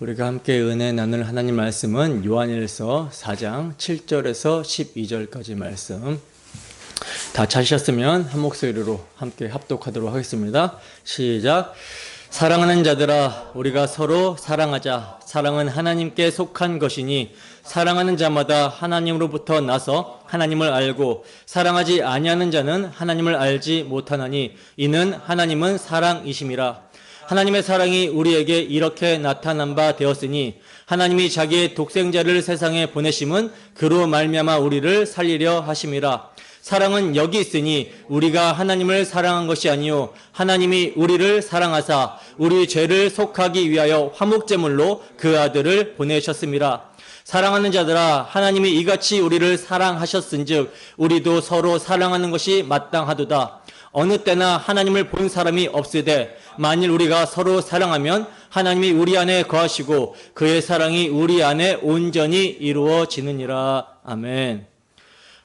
우리가 함께 은혜 나눌 하나님 말씀은 요한일서 4장 7절에서 12절까지 말씀. 다 찾으셨으면 한 목소리로 함께 합독하도록 하겠습니다. 시작. 사랑하는 자들아, 우리가 서로 사랑하자. 사랑은 하나님께 속한 것이니 사랑하는 자마다 하나님으로부터 나서 하나님을 알고 사랑하지 아니하는 자는 하나님을 알지 못하나니 이는 하나님은 사랑이심이라. 하나님의 사랑이 우리에게 이렇게 나타난 바 되었으니 하나님이 자기의 독생자를 세상에 보내심은 그로 말미암아 우리를 살리려 하심이라. 사랑은 여기 있으니 우리가 하나님을 사랑한 것이 아니요 하나님이 우리를 사랑하사 우리 죄를 속하기 위하여 화목제물로 그 아들을 보내셨음이라. 사랑하는 자들아, 하나님이 이같이 우리를 사랑하셨은즉 우리도 서로 사랑하는 것이 마땅하도다. 어느 때나 하나님을 본 사람이 없으되 만일 우리가 서로 사랑하면 하나님이 우리 안에 거하시고 그의 사랑이 우리 안에 온전히 이루어지느니라. 아멘.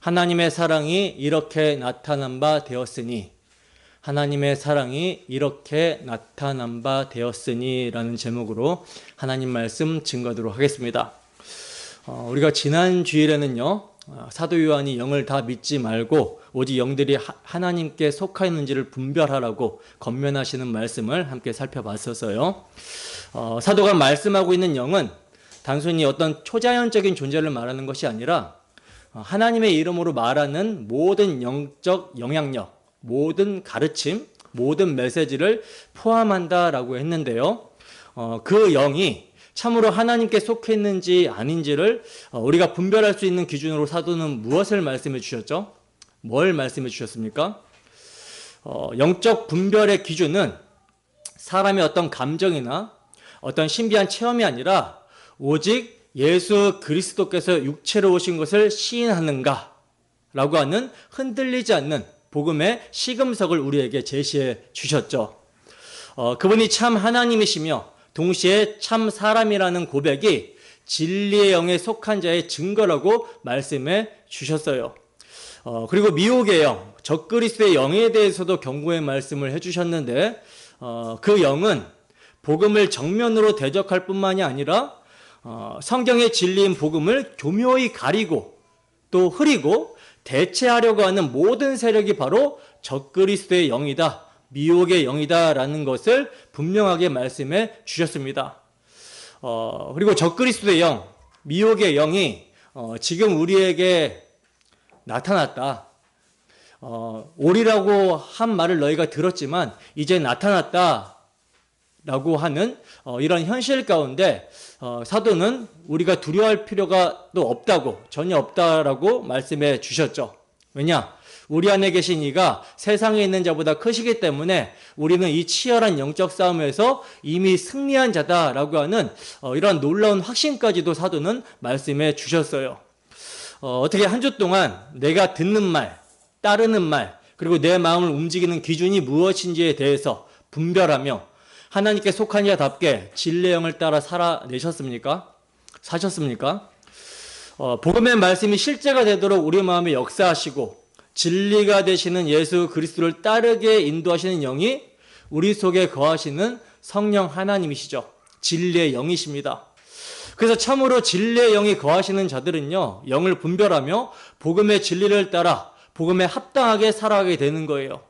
하나님의 사랑이 이렇게 나타난 바 되었으니, 하나님의 사랑이 이렇게 나타난 바 되었으니 라는 제목으로 하나님 말씀 증거하도록 하겠습니다. 우리가 지난 주일에는요, 사도 요한이 영을 다 믿지 말고 오직 영들이 하나님께 속하였는지를 분별하라고 권면하시는 말씀을 함께 살펴봤었어요. 사도가 말씀하고 있는 영은 단순히 어떤 초자연적인 존재를 말하는 것이 아니라 하나님의 이름으로 말하는 모든 영적 영향력, 모든 가르침, 모든 메시지를 포함한다라고 했는데요. 그 영이 참으로 하나님께 속해 있는지 아닌지를 우리가 분별할 수 있는 기준으로 사도는 무엇을 말씀해 주셨죠? 뭘 말씀해 주셨습니까? 영적 분별의 기준은 사람의 어떤 감정이나 어떤 신비한 체험이 아니라 오직 예수 그리스도께서 육체로 오신 것을 시인하는가 라고 하는 흔들리지 않는 복음의 시금석을 우리에게 제시해 주셨죠. 그분이 참 하나님이시며 동시에 참 사람이라는 고백이 진리의 영에 속한 자의 증거라고 말씀해 주셨어요. 그리고 미혹의 영, 적그리스도의 영에 대해서도 경고의 말씀을 해주셨는데 그 영은 복음을 정면으로 대적할 뿐만이 아니라 성경의 진리인 복음을 교묘히 가리고 또 흐리고 대체하려고 하는 모든 세력이 바로 적그리스도의 영이다, 미혹의 영이다라는 것을 분명하게 말씀해 주셨습니다. 그리고 적그리스도의 영, 미혹의 영이 지금 우리에게 나타났다. 오리라고 한 말을 너희가 들었지만 이제 나타났다 라고 하는 이런 현실 가운데 사도는 우리가 두려워할 필요가 또 없다고, 전혀 없다라고 말씀해 주셨죠. 왜냐? 우리 안에 계신 이가 세상에 있는 자보다 크시기 때문에 우리는 이 치열한 영적 싸움에서 이미 승리한 자다라고 하는 이런 놀라운 확신까지도 사도는 말씀해 주셨어요. 어떻게 한 주 동안 내가 듣는 말, 따르는 말, 그리고 내 마음을 움직이는 기준이 무엇인지에 대해서 분별하며 하나님께 속한 자답게 진리의 영을 따라 살아내셨습니까? 사셨습니까? 복음의 말씀이 실제가 되도록 우리 마음에 역사하시고 진리가 되시는 예수 그리스도를 따르게 인도하시는 영이 우리 속에 거하시는 성령 하나님이시죠. 진리의 영이십니다. 그래서 참으로 진리의 영이 거하시는 자들은요, 영을 분별하며 복음의 진리를 따라 복음에 합당하게 살아가게 되는 거예요.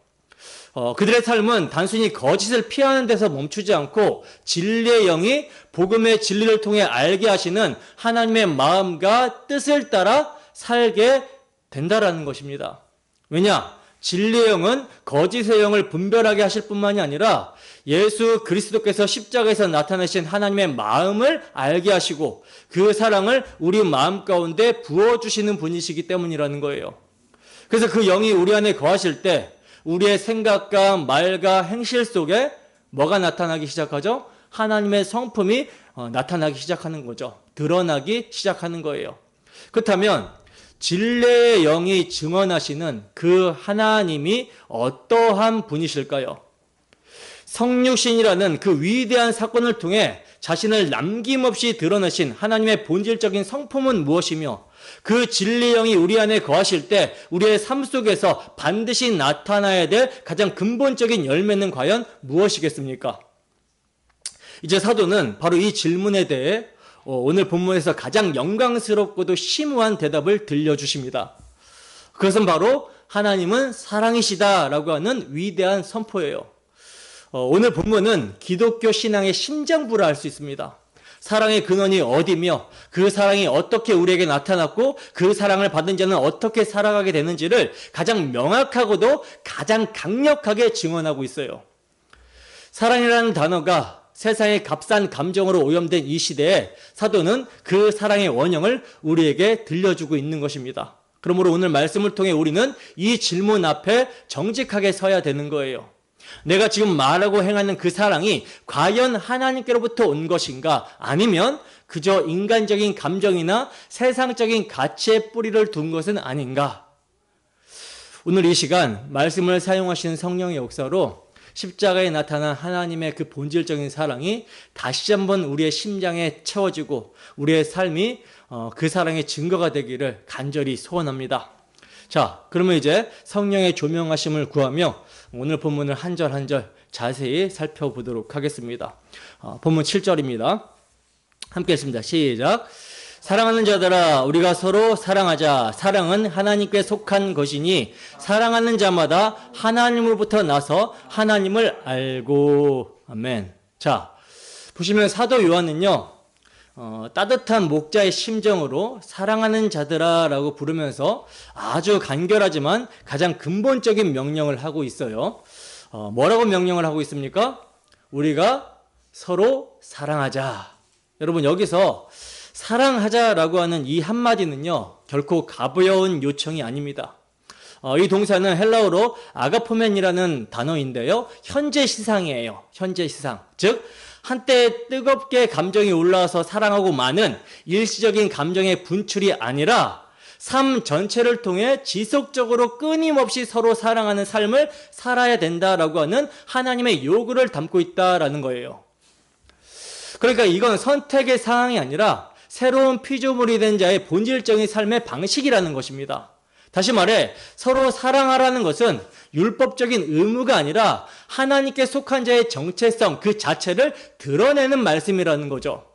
그들의 삶은 단순히 거짓을 피하는 데서 멈추지 않고 진리의 영이 복음의 진리를 통해 알게 하시는 하나님의 마음과 뜻을 따라 살게 된다라는 것입니다. 왜냐? 진리의 영은 거짓의 영을 분별하게 하실 뿐만이 아니라 예수 그리스도께서 십자가에서 나타내신 하나님의 마음을 알게 하시고 그 사랑을 우리 마음 가운데 부어주시는 분이시기 때문이라는 거예요. 그래서 그 영이 우리 안에 거하실 때 우리의 생각과 말과 행실 속에 뭐가 나타나기 시작하죠? 하나님의 성품이 나타나기 시작하는 거죠. 드러나기 시작하는 거예요. 그렇다면 진리의 영이 증언하시는 그 하나님이 어떠한 분이실까요? 성육신이라는 그 위대한 사건을 통해 자신을 남김없이 드러내신 하나님의 본질적인 성품은 무엇이며 그 진리의 영이 우리 안에 거하실 때 우리의 삶 속에서 반드시 나타나야 될 가장 근본적인 열매는 과연 무엇이겠습니까? 이제 사도는 바로 이 질문에 대해 오늘 본문에서 가장 영광스럽고도 심오한 대답을 들려주십니다. 그것은 바로 하나님은 사랑이시다라고 하는 위대한 선포예요. 오늘 본문은 기독교 신앙의 심장부라 할 수 있습니다. 사랑의 근원이 어디며 그 사랑이 어떻게 우리에게 나타났고 그 사랑을 받은 자는 어떻게 살아가게 되는지를 가장 명확하고도 가장 강력하게 증언하고 있어요. 사랑이라는 단어가 세상의 값싼 감정으로 오염된 이 시대에 사도는 그 사랑의 원형을 우리에게 들려주고 있는 것입니다. 그러므로 오늘 말씀을 통해 우리는 이 질문 앞에 정직하게 서야 되는 거예요. 내가 지금 말하고 행하는 그 사랑이 과연 하나님께로부터 온 것인가? 아니면 그저 인간적인 감정이나 세상적인 가치의 뿌리를 둔 것은 아닌가? 오늘 이 시간 말씀을 사용하시는 성령의 역사로 십자가에 나타난 하나님의 그 본질적인 사랑이 다시 한번 우리의 심장에 채워지고 우리의 삶이 그 사랑의 증거가 되기를 간절히 소원합니다. 자, 그러면 이제 성령의 조명하심을 구하며 오늘 본문을 한 절 한 절 자세히 살펴보도록 하겠습니다. 본문 7절입니다. 함께 했습니다. 시작. 사랑하는 자들아 우리가 서로 사랑하자. 사랑은 하나님께 속한 것이니 사랑하는 자마다 하나님으로부터 나서 하나님을 알고. 아멘. 자, 보시면 사도 요한은요 따뜻한 목자의 심정으로 사랑하는 자들아 라고 부르면서 아주 간결하지만 가장 근본적인 명령을 하고 있어요. 뭐라고 명령을 하고 있습니까? 우리가 서로 사랑하자. 여러분 여기서 사랑하자라고 하는 이 한마디는요 결코 가벼운 요청이 아닙니다. 이 동사는 헬라어로 아가포멘이라는 단어인데요 현재 시상이에요. 현재 시상. 즉 한때 뜨겁게 감정이 올라와서 사랑하고 마는 일시적인 감정의 분출이 아니라 삶 전체를 통해 지속적으로 끊임없이 서로 사랑하는 삶을 살아야 된다라고 하는 하나님의 요구를 담고 있다라는 거예요. 그러니까 이건 선택의 사항이 아니라 새로운 피조물이 된 자의 본질적인 삶의 방식이라는 것입니다. 다시 말해 서로 사랑하라는 것은 율법적인 의무가 아니라 하나님께 속한 자의 정체성 그 자체를 드러내는 말씀이라는 거죠.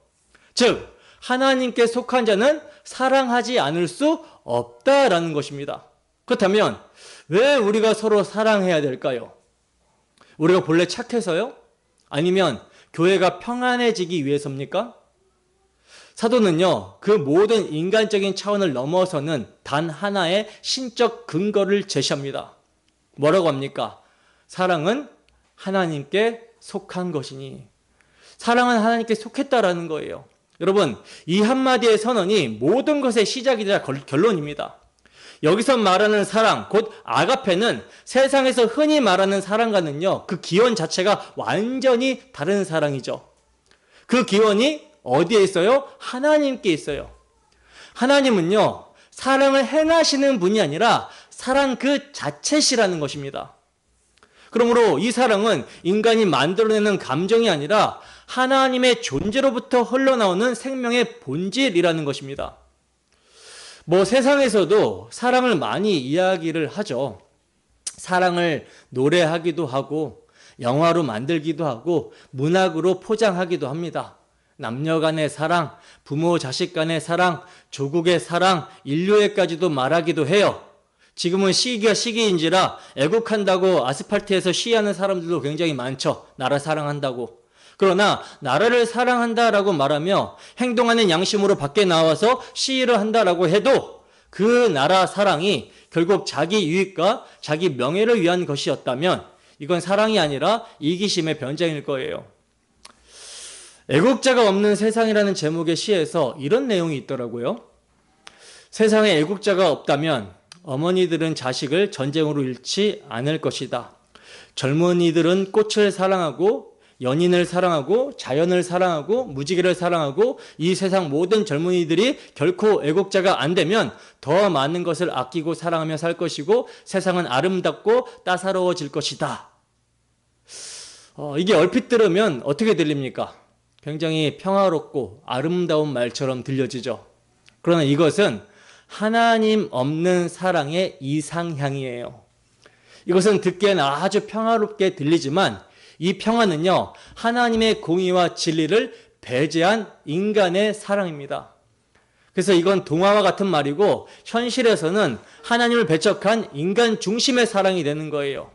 즉 하나님께 속한 자는 사랑하지 않을 수 없다라는 것입니다. 그렇다면 왜 우리가 서로 사랑해야 될까요? 우리가 본래 착해서요? 아니면 교회가 평안해지기 위해서입니까? 사도는요 그 모든 인간적인 차원을 넘어서는 단 하나의 신적 근거를 제시합니다. 뭐라고 합니까? 사랑은 하나님께 속한 것이니. 사랑은 하나님께 속했다라는 거예요. 여러분 이 한마디의 선언이 모든 것의 시작이자 결론입니다. 여기서 말하는 사랑 곧 아가페는 세상에서 흔히 말하는 사랑과는요 그 기원 자체가 완전히 다른 사랑이죠. 그 기원이 어디에 있어요? 하나님께 있어요. 하나님은요 사랑을 행하시는 분이 아니라 사랑 그 자체시라는 것입니다. 그러므로 이 사랑은 인간이 만들어내는 감정이 아니라 하나님의 존재로부터 흘러나오는 생명의 본질이라는 것입니다. 세상에서도 사랑을 많이 이야기를 하죠. 사랑을 노래하기도 하고 영화로 만들기도 하고 문학으로 포장하기도 합니다. 남녀 간의 사랑, 부모 자식 간의 사랑, 조국의 사랑, 인류에까지도 말하기도 해요. 지금은 시기가 시기인지라 애국한다고 아스팔트에서 시위하는 사람들도 굉장히 많죠. 나라 사랑한다고. 그러나 나라를 사랑한다라고 말하며 행동하는 양심으로 밖에 나와서 시위를 한다라고 해도 그 나라 사랑이 결국 자기 유익과 자기 명예를 위한 것이었다면 이건 사랑이 아니라 이기심의 변장일 거예요. 애국자가 없는 세상이라는 제목의 시에서 이런 내용이 있더라고요. 세상에 애국자가 없다면 어머니들은 자식을 전쟁으로 잃지 않을 것이다. 젊은이들은 꽃을 사랑하고 연인을 사랑하고 자연을 사랑하고 무지개를 사랑하고 이 세상 모든 젊은이들이 결코 애국자가 안 되면 더 많은 것을 아끼고 사랑하며 살 것이고 세상은 아름답고 따사로워질 것이다. 이게 얼핏 들으면 어떻게 들립니까? 굉장히 평화롭고 아름다운 말처럼 들려지죠. 그러나 이것은 하나님 없는 사랑의 이상향이에요. 이것은 듣기에는 아주 평화롭게 들리지만 이 평안은요, 하나님의 공의와 진리를 배제한 인간의 사랑입니다. 그래서 이건 동화와 같은 말이고 현실에서는 하나님을 배척한 인간 중심의 사랑이 되는 거예요.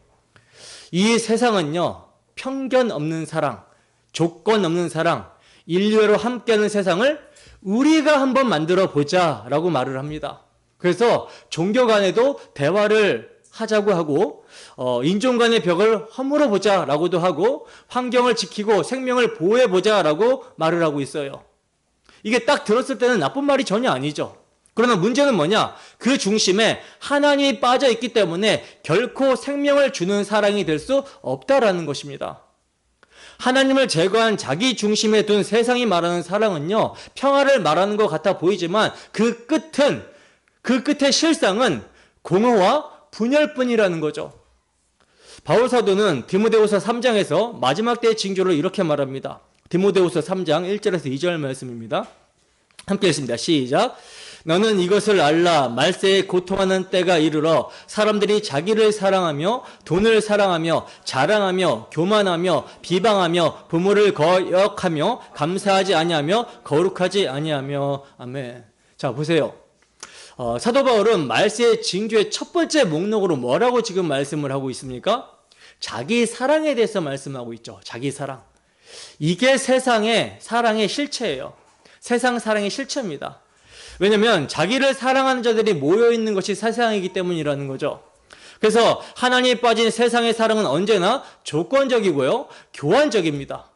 이 세상은요, 편견 없는 사랑, 조건 없는 사랑, 인류애로 함께하는 세상을 우리가 한번 만들어 보자 라고 말을 합니다. 그래서 종교 간에도 대화를 하자고 하고 인종 간의 벽을 허물어 보자 라고도 하고 환경을 지키고 생명을 보호해 보자 라고 말을 하고 있어요. 이게 딱 들었을 때는 나쁜 말이 전혀 아니죠. 그러나 문제는 뭐냐? 그 중심에 하나님이 빠져 있기 때문에 결코 생명을 주는 사랑이 될 수 없다라는 것입니다. 하나님을 제거한 자기 중심에 둔 세상이 말하는 사랑은요, 평화를 말하는 것 같아 보이지만 그 끝의 실상은 공허와 분열뿐이라는 거죠. 바울 사도는 디모데후서 3장에서 마지막 때의 징조를 이렇게 말합니다. 디모데후서 3장 1절에서 2절 말씀입니다. 함께 읽습니다. 시작. 너는 이것을 알라. 말세에 고통하는 때가 이르러 사람들이 자기를 사랑하며 돈을 사랑하며 자랑하며 교만하며 비방하며 부모를 거역하며 감사하지 아니하며 거룩하지 아니하며. 아멘. 자, 보세요. 사도 바울은 말세의 징조의 첫 번째 목록으로 뭐라고 지금 말씀을 하고 있습니까? 자기 사랑에 대해서 말씀하고 있죠. 자기 사랑. 이게 세상의 사랑의 실체예요. 세상 사랑의 실체입니다. 왜냐하면 자기를 사랑하는 자들이 모여있는 것이 세상이기 때문이라는 거죠. 그래서 하나님이 빠진 세상의 사랑은 언제나 조건적이고요, 교환적입니다.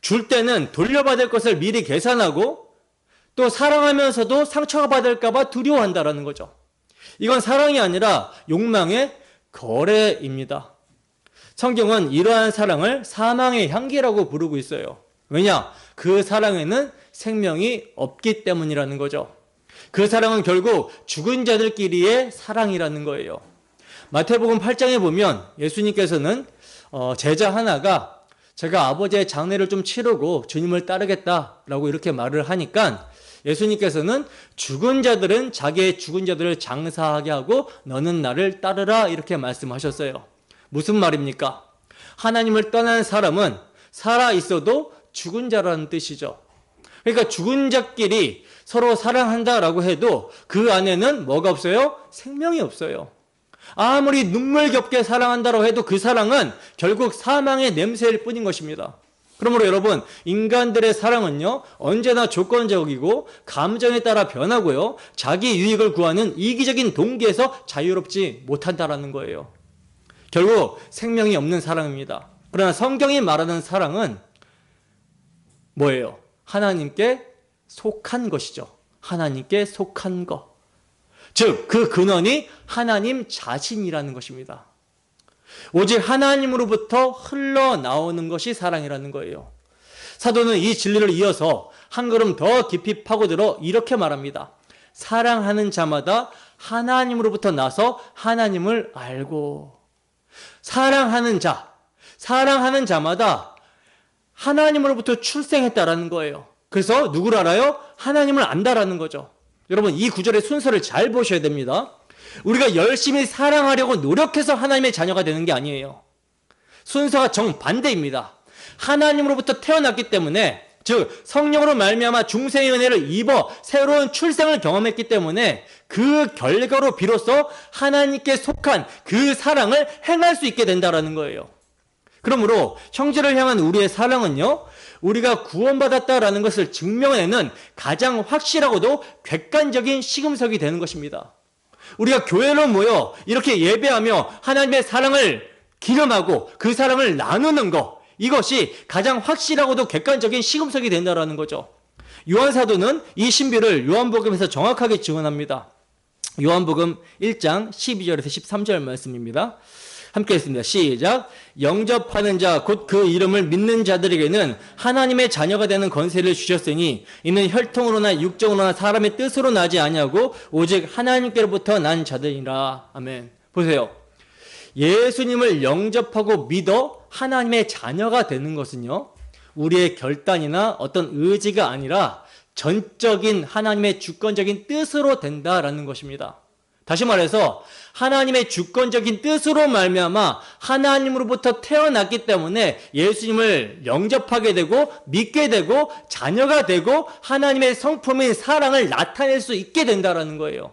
줄 때는 돌려받을 것을 미리 계산하고 또 사랑하면서도 상처가 받을까 봐 두려워한다라는 거죠. 이건 사랑이 아니라 욕망의 거래입니다. 성경은 이러한 사랑을 사망의 향기라고 부르고 있어요. 왜냐? 그 사랑에는 생명이 없기 때문이라는 거죠. 그 사랑은 결국 죽은 자들끼리의 사랑이라는 거예요. 마태복음 8장에 보면 예수님께서는 제자 하나가 제가 아버지의 장례를 좀 치르고 주님을 따르겠다라고 이렇게 말을 하니까 예수님께서는 죽은 자들은 자기의 죽은 자들을 장사하게 하고 너는 나를 따르라 이렇게 말씀하셨어요. 무슨 말입니까? 하나님을 떠난 사람은 살아있어도 죽은 자라는 뜻이죠. 그러니까 죽은 자끼리 서로 사랑한다라고 해도 그 안에는 뭐가 없어요? 생명이 없어요. 아무리 눈물겹게 사랑한다고 해도 그 사랑은 결국 사망의 냄새일 뿐인 것입니다. 그러므로 여러분, 인간들의 사랑은요, 언제나 조건적이고 감정에 따라 변하고요, 자기 유익을 구하는 이기적인 동기에서 자유롭지 못한다라는 거예요. 결국 생명이 없는 사랑입니다. 그러나 성경이 말하는 사랑은 뭐예요? 하나님께 속한 것이죠. 하나님께 속한 것. 즉, 그 근원이 하나님 자신이라는 것입니다. 오직 하나님으로부터 흘러나오는 것이 사랑이라는 거예요. 사도는 이 진리를 이어서 한 걸음 더 깊이 파고들어 이렇게 말합니다. 사랑하는 자마다 하나님으로부터 나서 하나님을 알고. 사랑하는 자마다 하나님으로부터 출생했다라는 거예요. 그래서 누구를 알아요? 하나님을 안다라는 거죠. 여러분, 이 구절의 순서를 잘 보셔야 됩니다. 우리가 열심히 사랑하려고 노력해서 하나님의 자녀가 되는 게 아니에요. 순서가 정반대입니다. 하나님으로부터 태어났기 때문에, 즉 성령으로 말미암아 중생의 은혜를 입어 새로운 출생을 경험했기 때문에 그 결과로 비로소 하나님께 속한 그 사랑을 행할 수 있게 된다는 거예요. 그러므로 형제를 향한 우리의 사랑은요, 우리가 구원받았다라는 것을 증명해내는 가장 확실하고도 객관적인 시금석이 되는 것입니다. 우리가 교회로 모여 이렇게 예배하며 하나님의 사랑을 기름하고 그 사랑을 나누는 것, 이것이 가장 확실하고도 객관적인 시금석이 된다는 거죠. 요한사도는 이 신비를 요한복음에서 정확하게 증언합니다. 요한복음 1장 12절에서 13절 말씀입니다. 함께 했습니다. 시작. 영접하는 자 곧 그 이름을 믿는 자들에게는 하나님의 자녀가 되는 권세를 주셨으니 이는 혈통으로나 육정으로나 사람의 뜻으로 나지 아니하고 오직 하나님께로부터 난 자들이라. 아멘. 보세요. 예수님을 영접하고 믿어 하나님의 자녀가 되는 것은요, 우리의 결단이나 어떤 의지가 아니라 전적인 하나님의 주권적인 뜻으로 된다라는 것입니다. 다시 말해서 하나님의 주권적인 뜻으로 말미암아 하나님으로부터 태어났기 때문에 예수님을 영접하게 되고 믿게 되고 자녀가 되고 하나님의 성품인 사랑을 나타낼 수 있게 된다는 거예요.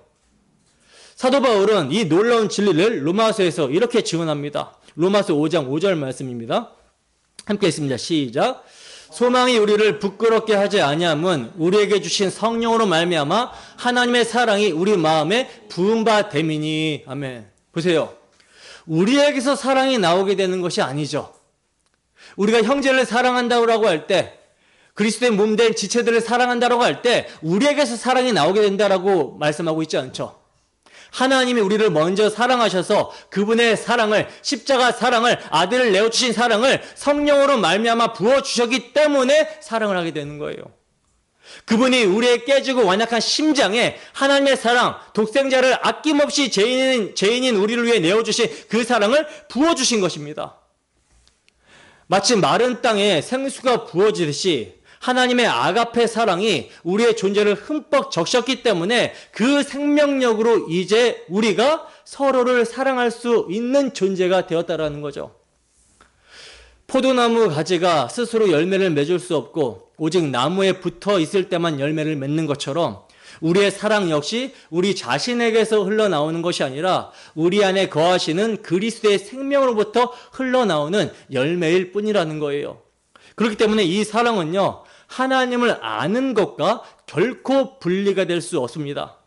사도 바울은 이 놀라운 진리를 로마서에서 이렇게 증언합니다. 로마서 5장 5절 말씀입니다. 함께 읽습니다. 시작. 소망이 우리를 부끄럽게 하지 아니함은 우리에게 주신 성령으로 말미암아 하나님의 사랑이 우리 마음에 부은 바 됨이니. 아멘. 보세요. 우리에게서 사랑이 나오게 되는 것이 아니죠. 우리가 형제를 사랑한다고 할 때, 그리스도의 몸된 지체들을 사랑한다고 할 때 우리에게서 사랑이 나오게 된다라고 말씀하고 있지 않죠. 하나님이 우리를 먼저 사랑하셔서 그분의 사랑을, 십자가 사랑을, 아들을 내어주신 사랑을 성령으로 말미암아 부어주셨기 때문에 사랑을 하게 되는 거예요. 그분이 우리의 깨지고 완약한 심장에 하나님의 사랑, 독생자를 아낌없이 죄인인 우리를 위해 내어주신 그 사랑을 부어주신 것입니다. 마치 마른 땅에 생수가 부어지듯이 하나님의 아가페 사랑이 우리의 존재를 흠뻑 적셨기 때문에 그 생명력으로 이제 우리가 서로를 사랑할 수 있는 존재가 되었다라는 거죠. 포도나무 가지가 스스로 열매를 맺을 수 없고 오직 나무에 붙어 있을 때만 열매를 맺는 것처럼 우리의 사랑 역시 우리 자신에게서 흘러나오는 것이 아니라 우리 안에 거하시는 그리스도의 생명으로부터 흘러나오는 열매일 뿐이라는 거예요. 그렇기 때문에 이 사랑은요, 하나님을 아는 것과 결코 분리가 될 수 없습니다.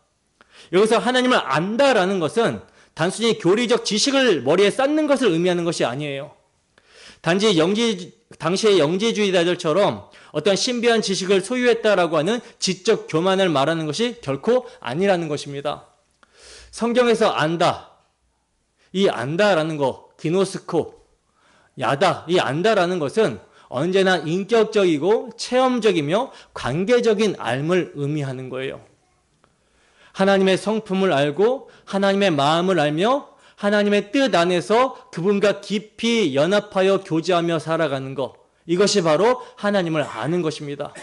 여기서 하나님을 안다라는 것은 단순히 교리적 지식을 머리에 쌓는 것을 의미하는 것이 아니에요. 단지 당시의 영지주의자들처럼 어떤 신비한 지식을 소유했다라고 하는 지적 교만을 말하는 것이 결코 아니라는 것입니다. 성경에서 안다, 이 안다라는 거, 기노스코, 야다, 이 안다라는 것은 언제나 인격적이고 체험적이며 관계적인 알을 의미하는 거예요. 하나님의 성품을 알고 하나님의 마음을 알며 하나님의 뜻 안에서 그분과 깊이 연합하여 교제하며 살아가는 것, 이것이 바로 하나님을 아는 것입니다.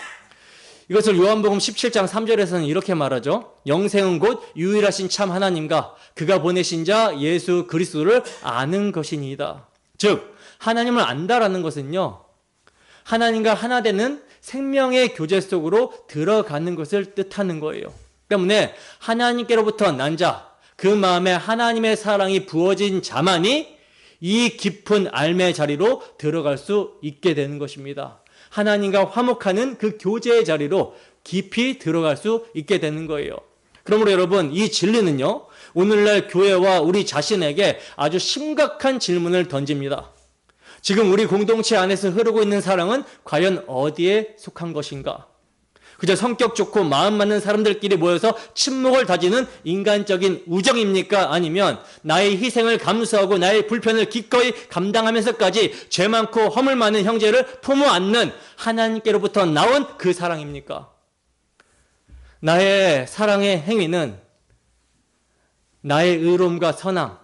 이것을 요한복음 17장 3절에서는 이렇게 말하죠. 영생은 곧 유일하신 참 하나님과 그가 보내신 자 예수 그리스도를 아는 것이니이다. 즉 하나님을 안다라는 것은요, 하나님과 하나 되는 생명의 교제 속으로 들어가는 것을 뜻하는 거예요. 때문에 하나님께로부터 난 자, 그 마음에 하나님의 사랑이 부어진 자만이 이 깊은 알매 자리로 들어갈 수 있게 되는 것입니다. 하나님과 화목하는 그 교제의 자리로 깊이 들어갈 수 있게 되는 거예요. 그러므로 여러분, 이 진리는요, 오늘날 교회와 우리 자신에게 아주 심각한 질문을 던집니다. 지금 우리 공동체 안에서 흐르고 있는 사랑은 과연 어디에 속한 것인가? 그저 성격 좋고 마음 맞는 사람들끼리 모여서 친목을 다지는 인간적인 우정입니까? 아니면 나의 희생을 감수하고 나의 불편을 기꺼이 감당하면서까지 죄 많고 허물 많은 형제를 품어 안는 하나님께로부터 나온 그 사랑입니까? 나의 사랑의 행위는 나의 의로움과 선함,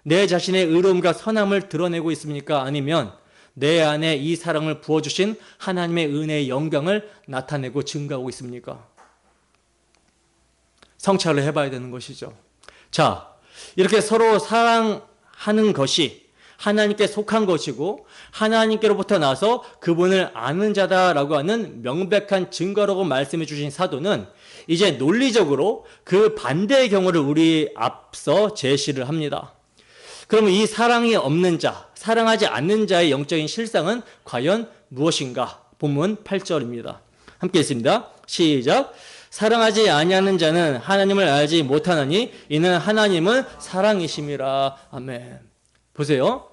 내 자신의 의로움과 선함을 드러내고 있습니까? 아니면 내 안에 이 사랑을 부어주신 하나님의 은혜의 영광을 나타내고 증가하고 있습니까? 성찰을 해봐야 되는 것이죠. 자, 이렇게 서로 사랑하는 것이 하나님께 속한 것이고 하나님께로부터 나서 그분을 아는 자다라고 하는 명백한 증거라고 말씀해 주신 사도는 이제 논리적으로 그 반대의 경우를 우리 앞서 제시를 합니다. 그러면 이 사랑이 없는 자, 사랑하지 않는 자의 영적인 실상은 과연 무엇인가? 본문 8절입니다. 함께 읽습니다. 시작. 사랑하지 아니하는 자는 하나님을 알지 못하나니 이는 하나님은 사랑이심이라. 아멘. 보세요.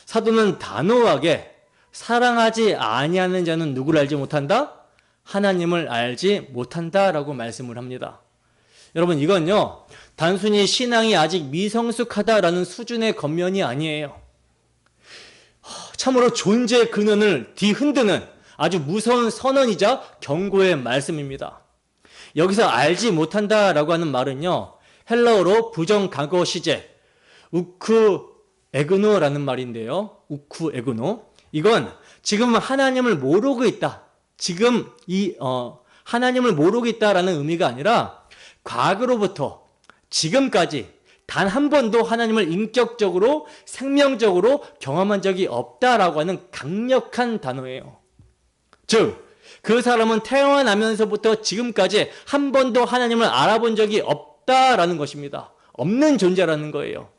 사도는 단호하게 사랑하지 아니하는 자는 누구를 알지 못한다? 하나님을 알지 못한다라고 말씀을 합니다. 여러분, 이건요, 단순히 신앙이 아직 미성숙하다라는 수준의 겉면이 아니에요. 참으로 존재의 근원을 뒤흔드는 아주 무서운 선언이자 경고의 말씀입니다. 여기서 알지 못한다라고 하는 말은요, 헬라어로 부정과거 시제 우쿠 에그노라는 말인데요. 우쿠 에그노. 이건 지금 하나님을 모르고 있다. 지금 하나님을 모르고 있다라는 의미가 아니라 과거로부터 지금까지 단 한 번도 하나님을 인격적으로 생명적으로 경험한 적이 없다라고 하는 강력한 단어예요. 즉, 그 사람은 태어나면서부터 지금까지 한 번도 하나님을 알아본 적이 없다라는 것입니다. 없는 존재라는 거예요.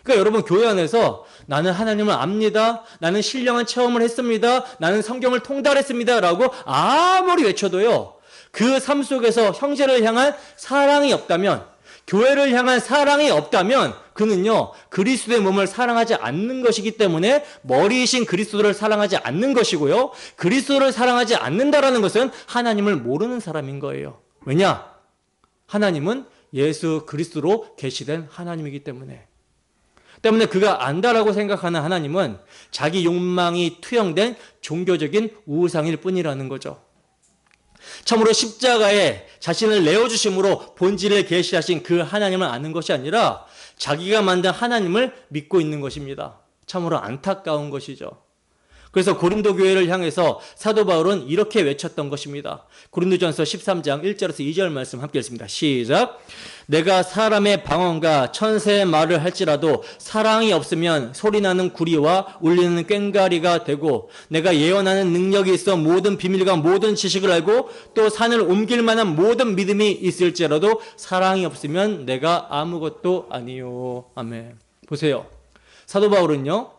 그러니까 여러분, 교회 안에서 나는 하나님을 압니다, 나는 신령한 체험을 했습니다, 나는 성경을 통달했습니다 라고 아무리 외쳐도요, 그 삶 속에서 형제를 향한 사랑이 없다면, 교회를 향한 사랑이 없다면 그는요, 그리스도의 몸을 사랑하지 않는 것이기 때문에 머리이신 그리스도를 사랑하지 않는 것이고요, 그리스도를 사랑하지 않는다라는 것은 하나님을 모르는 사람인 거예요. 왜냐? 하나님은 예수 그리스도로 계시된 하나님이기 때문에 그가 안다라고 생각하는 하나님은 자기 욕망이 투영된 종교적인 우상일 뿐이라는 거죠. 참으로 십자가에 자신을 내어주심으로 본질을 계시하신 그 하나님을 아는 것이 아니라 자기가 만든 하나님을 믿고 있는 것입니다. 참으로 안타까운 것이죠. 그래서 고린도 교회를 향해서 사도 바울은 이렇게 외쳤던 것입니다. 고린도전서 13장 1절에서 2절 말씀 함께 읽습니다. 시작. 내가 사람의 방언과 천사의 말을 할지라도 사랑이 없으면 소리나는 구리와 울리는 꽹과리가 되고, 내가 예언하는 능력이 있어 모든 비밀과 모든 지식을 알고 또 산을 옮길 만한 모든 믿음이 있을지라도 사랑이 없으면 내가 아무것도 아니요. 아멘. 보세요. 사도 바울은요,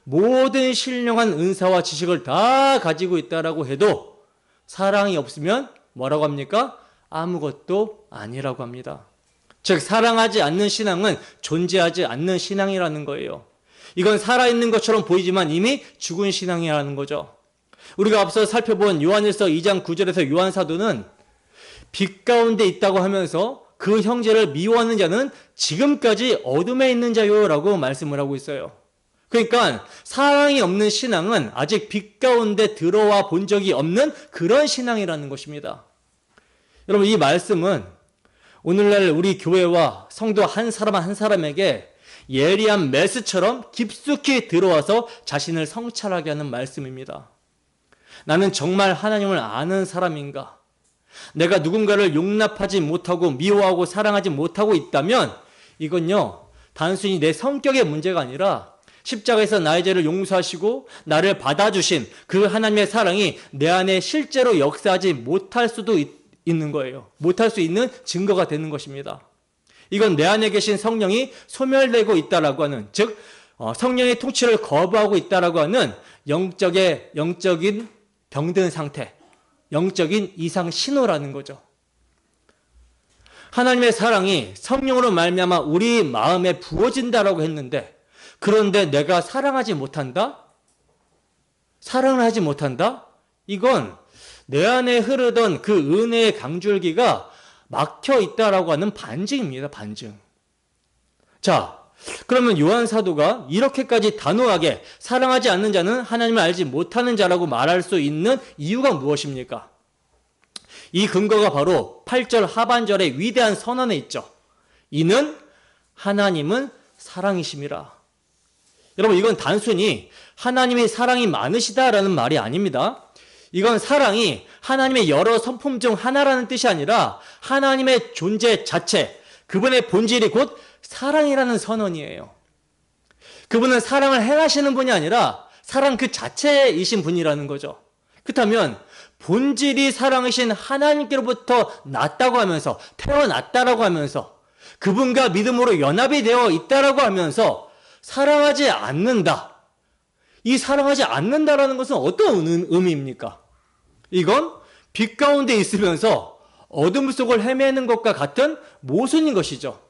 모든 신령한 은사와 지식을 다 가지고 있다라고 해도 사랑이 없으면 뭐라고 합니까? 아무것도 아니라고 합니다. 즉, 사랑하지 않는 신앙은 존재하지 않는 신앙이라는 거예요. 이건 살아있는 것처럼 보이지만 이미 죽은 신앙이라는 거죠. 우리가 앞서 살펴본 요한일서 2장 9절에서 요한 사도는 빛 가운데 있다고 하면서 그 형제를 미워하는 자는 지금까지 어둠에 있는 자요라고 말씀을 하고 있어요. 그러니까 사랑이 없는 신앙은 아직 빛 가운데 들어와 본 적이 없는 그런 신앙이라는 것입니다. 여러분, 이 말씀은 오늘날 우리 교회와 성도 한 사람 한 사람에게 예리한 메스처럼 깊숙이 들어와서 자신을 성찰하게 하는 말씀입니다. 나는 정말 하나님을 아는 사람인가? 내가 누군가를 용납하지 못하고 미워하고 사랑하지 못하고 있다면 이건요, 단순히 내 성격의 문제가 아니라 십자가에서 나의 죄를 용서하시고 나를 받아주신 그 하나님의 사랑이 내 안에 실제로 역사하지 못할 수도 있는 거예요. 못할 수 있는 증거가 되는 것입니다. 이건 내 안에 계신 성령이 소멸되고 있다라고 하는, 즉 성령의 통치를 거부하고 있다라고 하는 영적인 병든 상태, 영적인 이상 신호라는 거죠. 하나님의 사랑이 성령으로 말미암아 우리 마음에 부어진다라고 했는데, 그런데 내가 사랑하지 못한다? 사랑을 하지 못한다? 이건 내 안에 흐르던 그 은혜의 강줄기가 막혀 있다라고 하는 반증입니다. 반증. 자, 그러면 요한 사도가 이렇게까지 단호하게 사랑하지 않는 자는 하나님을 알지 못하는 자라고 말할 수 있는 이유가 무엇입니까? 이 근거가 바로 8절 하반절의 위대한 선언에 있죠. 이는 하나님은 사랑이심이라. 여러분, 이건 단순히 하나님이 사랑이 많으시다라는 말이 아닙니다. 이건 사랑이 하나님의 여러 성품 중 하나라는 뜻이 아니라 하나님의 존재 자체, 그분의 본질이 곧 사랑이라는 선언이에요. 그분은 사랑을 행하시는 분이 아니라 사랑 그 자체이신 분이라는 거죠. 그렇다면 본질이 사랑이신 하나님께로부터 났다고 하면서, 태어났다라고 하면서, 그분과 믿음으로 연합이 되어 있다라고 하면서 사랑하지 않는다. 이 사랑하지 않는다라는 것은 어떤 의미입니까? 이건 빛 가운데 있으면서 어둠 속을 헤매는 것과 같은 모순인 것이죠.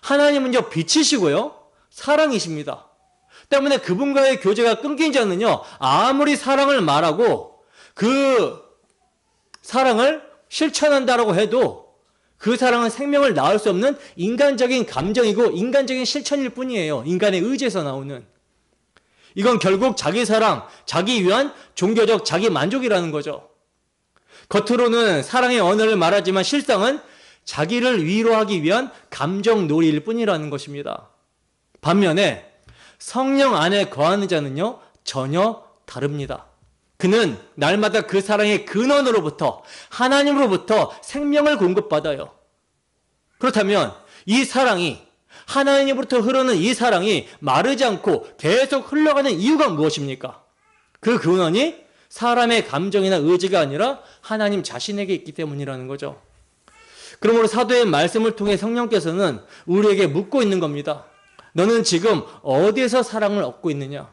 하나님은요, 빛이시고요, 사랑이십니다. 때문에 그분과의 교제가 끊긴 자는요, 아무리 사랑을 말하고 그 사랑을 실천한다라고 해도 그 사랑은 생명을 낳을 수 없는 인간적인 감정이고 인간적인 실천일 뿐이에요. 인간의 의지에서 나오는. 이건 결국 자기 사랑, 자기 위한 종교적 자기 만족이라는 거죠. 겉으로는 사랑의 언어를 말하지만 실상은 자기를 위로하기 위한 감정 놀이일 뿐이라는 것입니다. 반면에 성령 안에 거하는 자는요, 전혀 다릅니다. 그는 날마다 그 사랑의 근원으로부터, 하나님으로부터 생명을 공급받아요. 그렇다면 이 사랑이 하나님으로부터 흐르는 이 사랑이 마르지 않고 계속 흘러가는 이유가 무엇입니까? 그 근원이 사람의 감정이나 의지가 아니라 하나님 자신에게 있기 때문이라는 거죠. 그러므로 사도의 말씀을 통해 성령께서는 우리에게 묻고 있는 겁니다. 너는 지금 어디에서 사랑을 얻고 있느냐?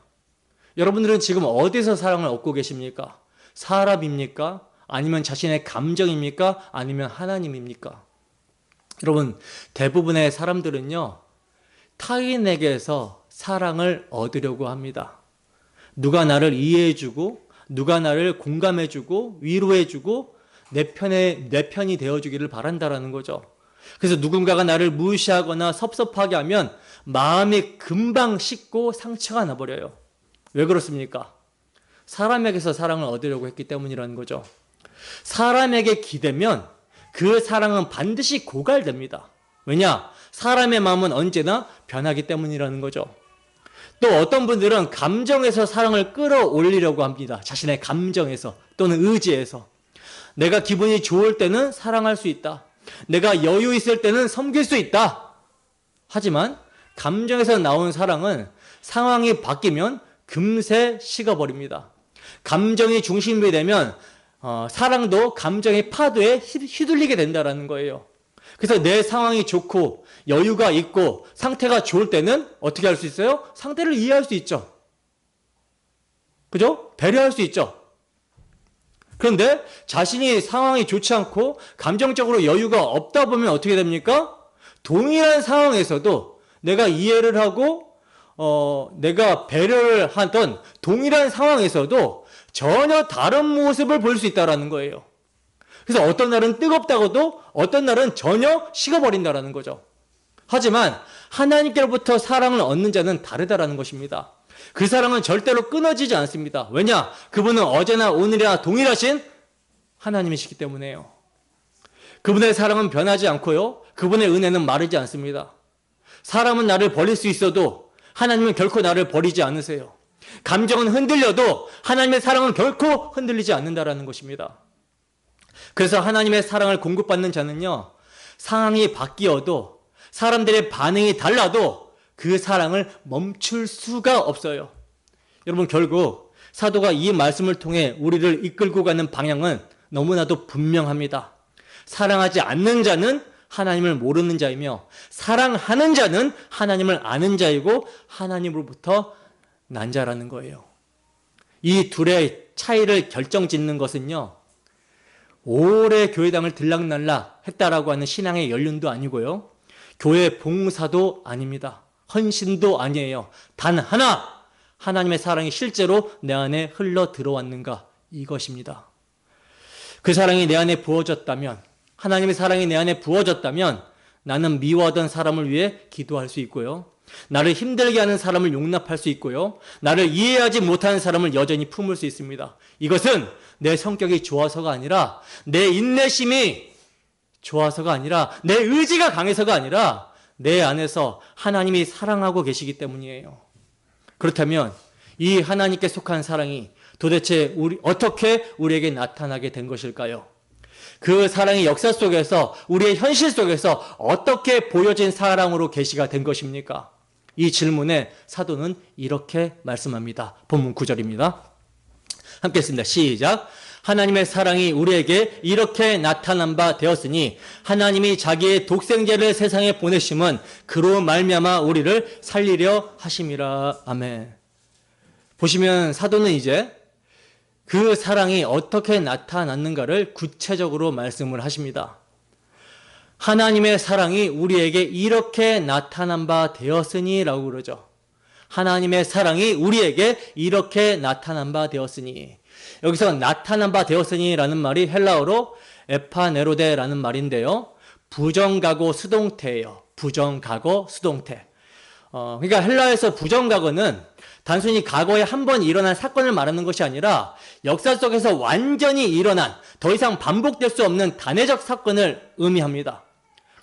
여러분들은 지금 어디에서 사랑을 얻고 계십니까? 사람입니까? 아니면 자신의 감정입니까? 아니면 하나님입니까? 여러분, 대부분의 사람들은요, 타인에게서 사랑을 얻으려고 합니다. 누가 나를 이해해주고, 누가 나를 공감해주고, 위로해주고, 내 편이 되어주기를 바란다라는 거죠. 그래서 누군가가 나를 무시하거나 섭섭하게 하면 마음이 금방 식고 상처가 나버려요. 왜 그렇습니까? 사람에게서 사랑을 얻으려고 했기 때문이라는 거죠. 사람에게 기대면 그 사랑은 반드시 고갈됩니다. 왜냐? 사람의 마음은 언제나 변하기 때문이라는 거죠. 또 어떤 분들은 감정에서 사랑을 끌어올리려고 합니다. 자신의 감정에서 또는 의지에서. 내가 기분이 좋을 때는 사랑할 수 있다. 내가 여유 있을 때는 섬길 수 있다. 하지만 감정에서 나온 사랑은 상황이 바뀌면 금세 식어버립니다. 감정이 중심이 되면 사랑도 감정의 파도에 휘둘리게 된다는 거예요. 그래서 내 상황이 좋고 여유가 있고 상태가 좋을 때는 어떻게 할 수 있어요? 상대를 이해할 수 있죠. 그죠? 배려할 수 있죠. 그런데 자신이 상황이 좋지 않고 감정적으로 여유가 없다 보면 어떻게 됩니까? 동일한 상황에서도 내가 이해를 하고 내가 배려를 하던 동일한 상황에서도 전혀 다른 모습을 볼 수 있다는 거예요. 그래서 어떤 날은 뜨겁다고도 어떤 날은 전혀 식어버린다는 거죠. 하지만 하나님께로부터 사랑을 얻는 자는 다르다라는 것입니다. 그 사랑은 절대로 끊어지지 않습니다. 왜냐? 그분은 어제나 오늘이나 동일하신 하나님이시기 때문에요. 그분의 사랑은 변하지 않고요. 그분의 은혜는 마르지 않습니다. 사람은 나를 버릴 수 있어도 하나님은 결코 나를 버리지 않으세요. 감정은 흔들려도 하나님의 사랑은 결코 흔들리지 않는다라는 것입니다. 그래서 하나님의 사랑을 공급받는 자는요, 상황이 바뀌어도 사람들의 반응이 달라도 그 사랑을 멈출 수가 없어요. 여러분, 결국 사도가 이 말씀을 통해 우리를 이끌고 가는 방향은 너무나도 분명합니다. 사랑하지 않는 자는 하나님을 모르는 자이며 사랑하는 자는 하나님을 아는 자이고 하나님으로부터 난 자라는 거예요. 이 둘의 차이를 결정짓는 것은요, 오래 교회당을 들락날락 했다라고 하는 신앙의 연륜도 아니고요, 교회 봉사도 아닙니다. 헌신도 아니에요. 단 하나, 하나님의 사랑이 실제로 내 안에 흘러 들어왔는가, 이것입니다. 그 사랑이 내 안에 부어졌다면, 하나님의 사랑이 내 안에 부어졌다면 나는 미워하던 사람을 위해 기도할 수 있고요, 나를 힘들게 하는 사람을 용납할 수 있고요, 나를 이해하지 못하는 사람을 여전히 품을 수 있습니다. 이것은 내 성격이 좋아서가 아니라, 내 인내심이 좋아서가 아니라, 내 의지가 강해서가 아니라 내 안에서 하나님이 사랑하고 계시기 때문이에요. 그렇다면 이 하나님께 속한 사랑이 도대체 어떻게 우리에게 나타나게 된 것일까요? 그 사랑의 역사 속에서, 우리의 현실 속에서 어떻게 보여진 사랑으로 계시가 된 것입니까? 이 질문에 사도는 이렇게 말씀합니다. 본문 9절입니다. 함께 했습니다. 시작. 하나님의 사랑이 우리에게 이렇게 나타난 바 되었으니 하나님이 자기의 독생자를 세상에 보내심은 그로 말미암아 우리를 살리려 하심이라. 아멘. 보시면 사도는 이제 그 사랑이 어떻게 나타났는가를 구체적으로 말씀을 하십니다. 하나님의 사랑이 우리에게 이렇게 나타난 바 되었으니 라고 그러죠. 하나님의 사랑이 우리에게 이렇게 나타난 바 되었으니, 여기서 나타난 바 되었으니 라는 말이 헬라어로 에파네로데라는 말인데요, 부정가고 수동태예요. 부정가고 수동태. 그러니까 헬라에서 부정가고는 단순히 과거에 한 번 일어난 사건을 말하는 것이 아니라 역사 속에서 완전히 일어난, 더 이상 반복될 수 없는 단회적 사건을 의미합니다.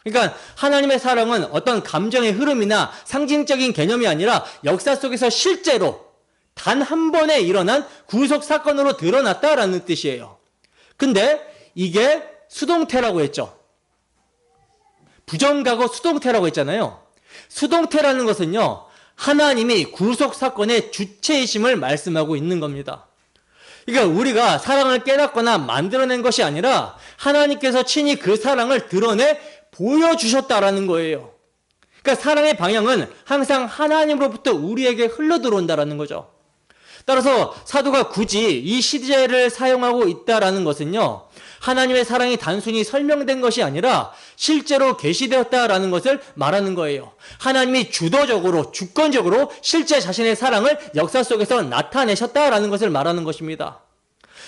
그러니까 하나님의 사랑은 어떤 감정의 흐름이나 상징적인 개념이 아니라 역사 속에서 실제로 단 한 번에 일어난 구속 사건으로 드러났다라는 뜻이에요. 근데 이게 수동태라고 했죠. 부정가고 수동태라고 했잖아요. 수동태라는 것은요, 하나님이 구속 사건의 주체이심을 말씀하고 있는 겁니다. 그러니까 우리가 사랑을 깨닫거나 만들어낸 것이 아니라 하나님께서 친히 그 사랑을 드러내 보여주셨다라는 거예요. 그러니까 사랑의 방향은 항상 하나님으로부터 우리에게 흘러들어온다라는 거죠. 따라서 사도가 굳이 이 시제를 사용하고 있다라는 것은요, 하나님의 사랑이 단순히 설명된 것이 아니라 실제로 계시되었다라는 것을 말하는 거예요. 하나님이 주도적으로, 주권적으로 실제 자신의 사랑을 역사 속에서 나타내셨다라는 것을 말하는 것입니다.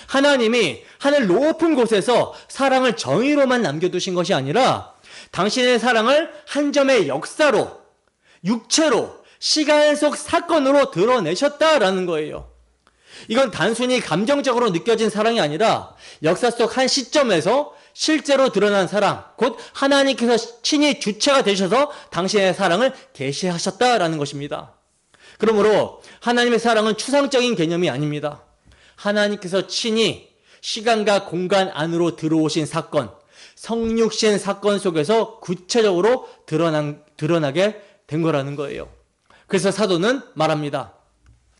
하나님이 하늘 높은 곳에서 사랑을 정의로만 남겨두신 것이 아니라 당신의 사랑을 한 점의 역사로, 육체로, 시간 속 사건으로 드러내셨다라는 거예요. 이건 단순히 감정적으로 느껴진 사랑이 아니라 역사 속 한 시점에서 실제로 드러난 사랑, 곧 하나님께서 친히 주체가 되셔서 당신의 사랑을 계시하셨다라는 것입니다. 그러므로 하나님의 사랑은 추상적인 개념이 아닙니다. 하나님께서 친히 시간과 공간 안으로 들어오신 사건, 성육신 사건 속에서 구체적으로 드러나게 된 거라는 거예요. 그래서 사도는 말합니다.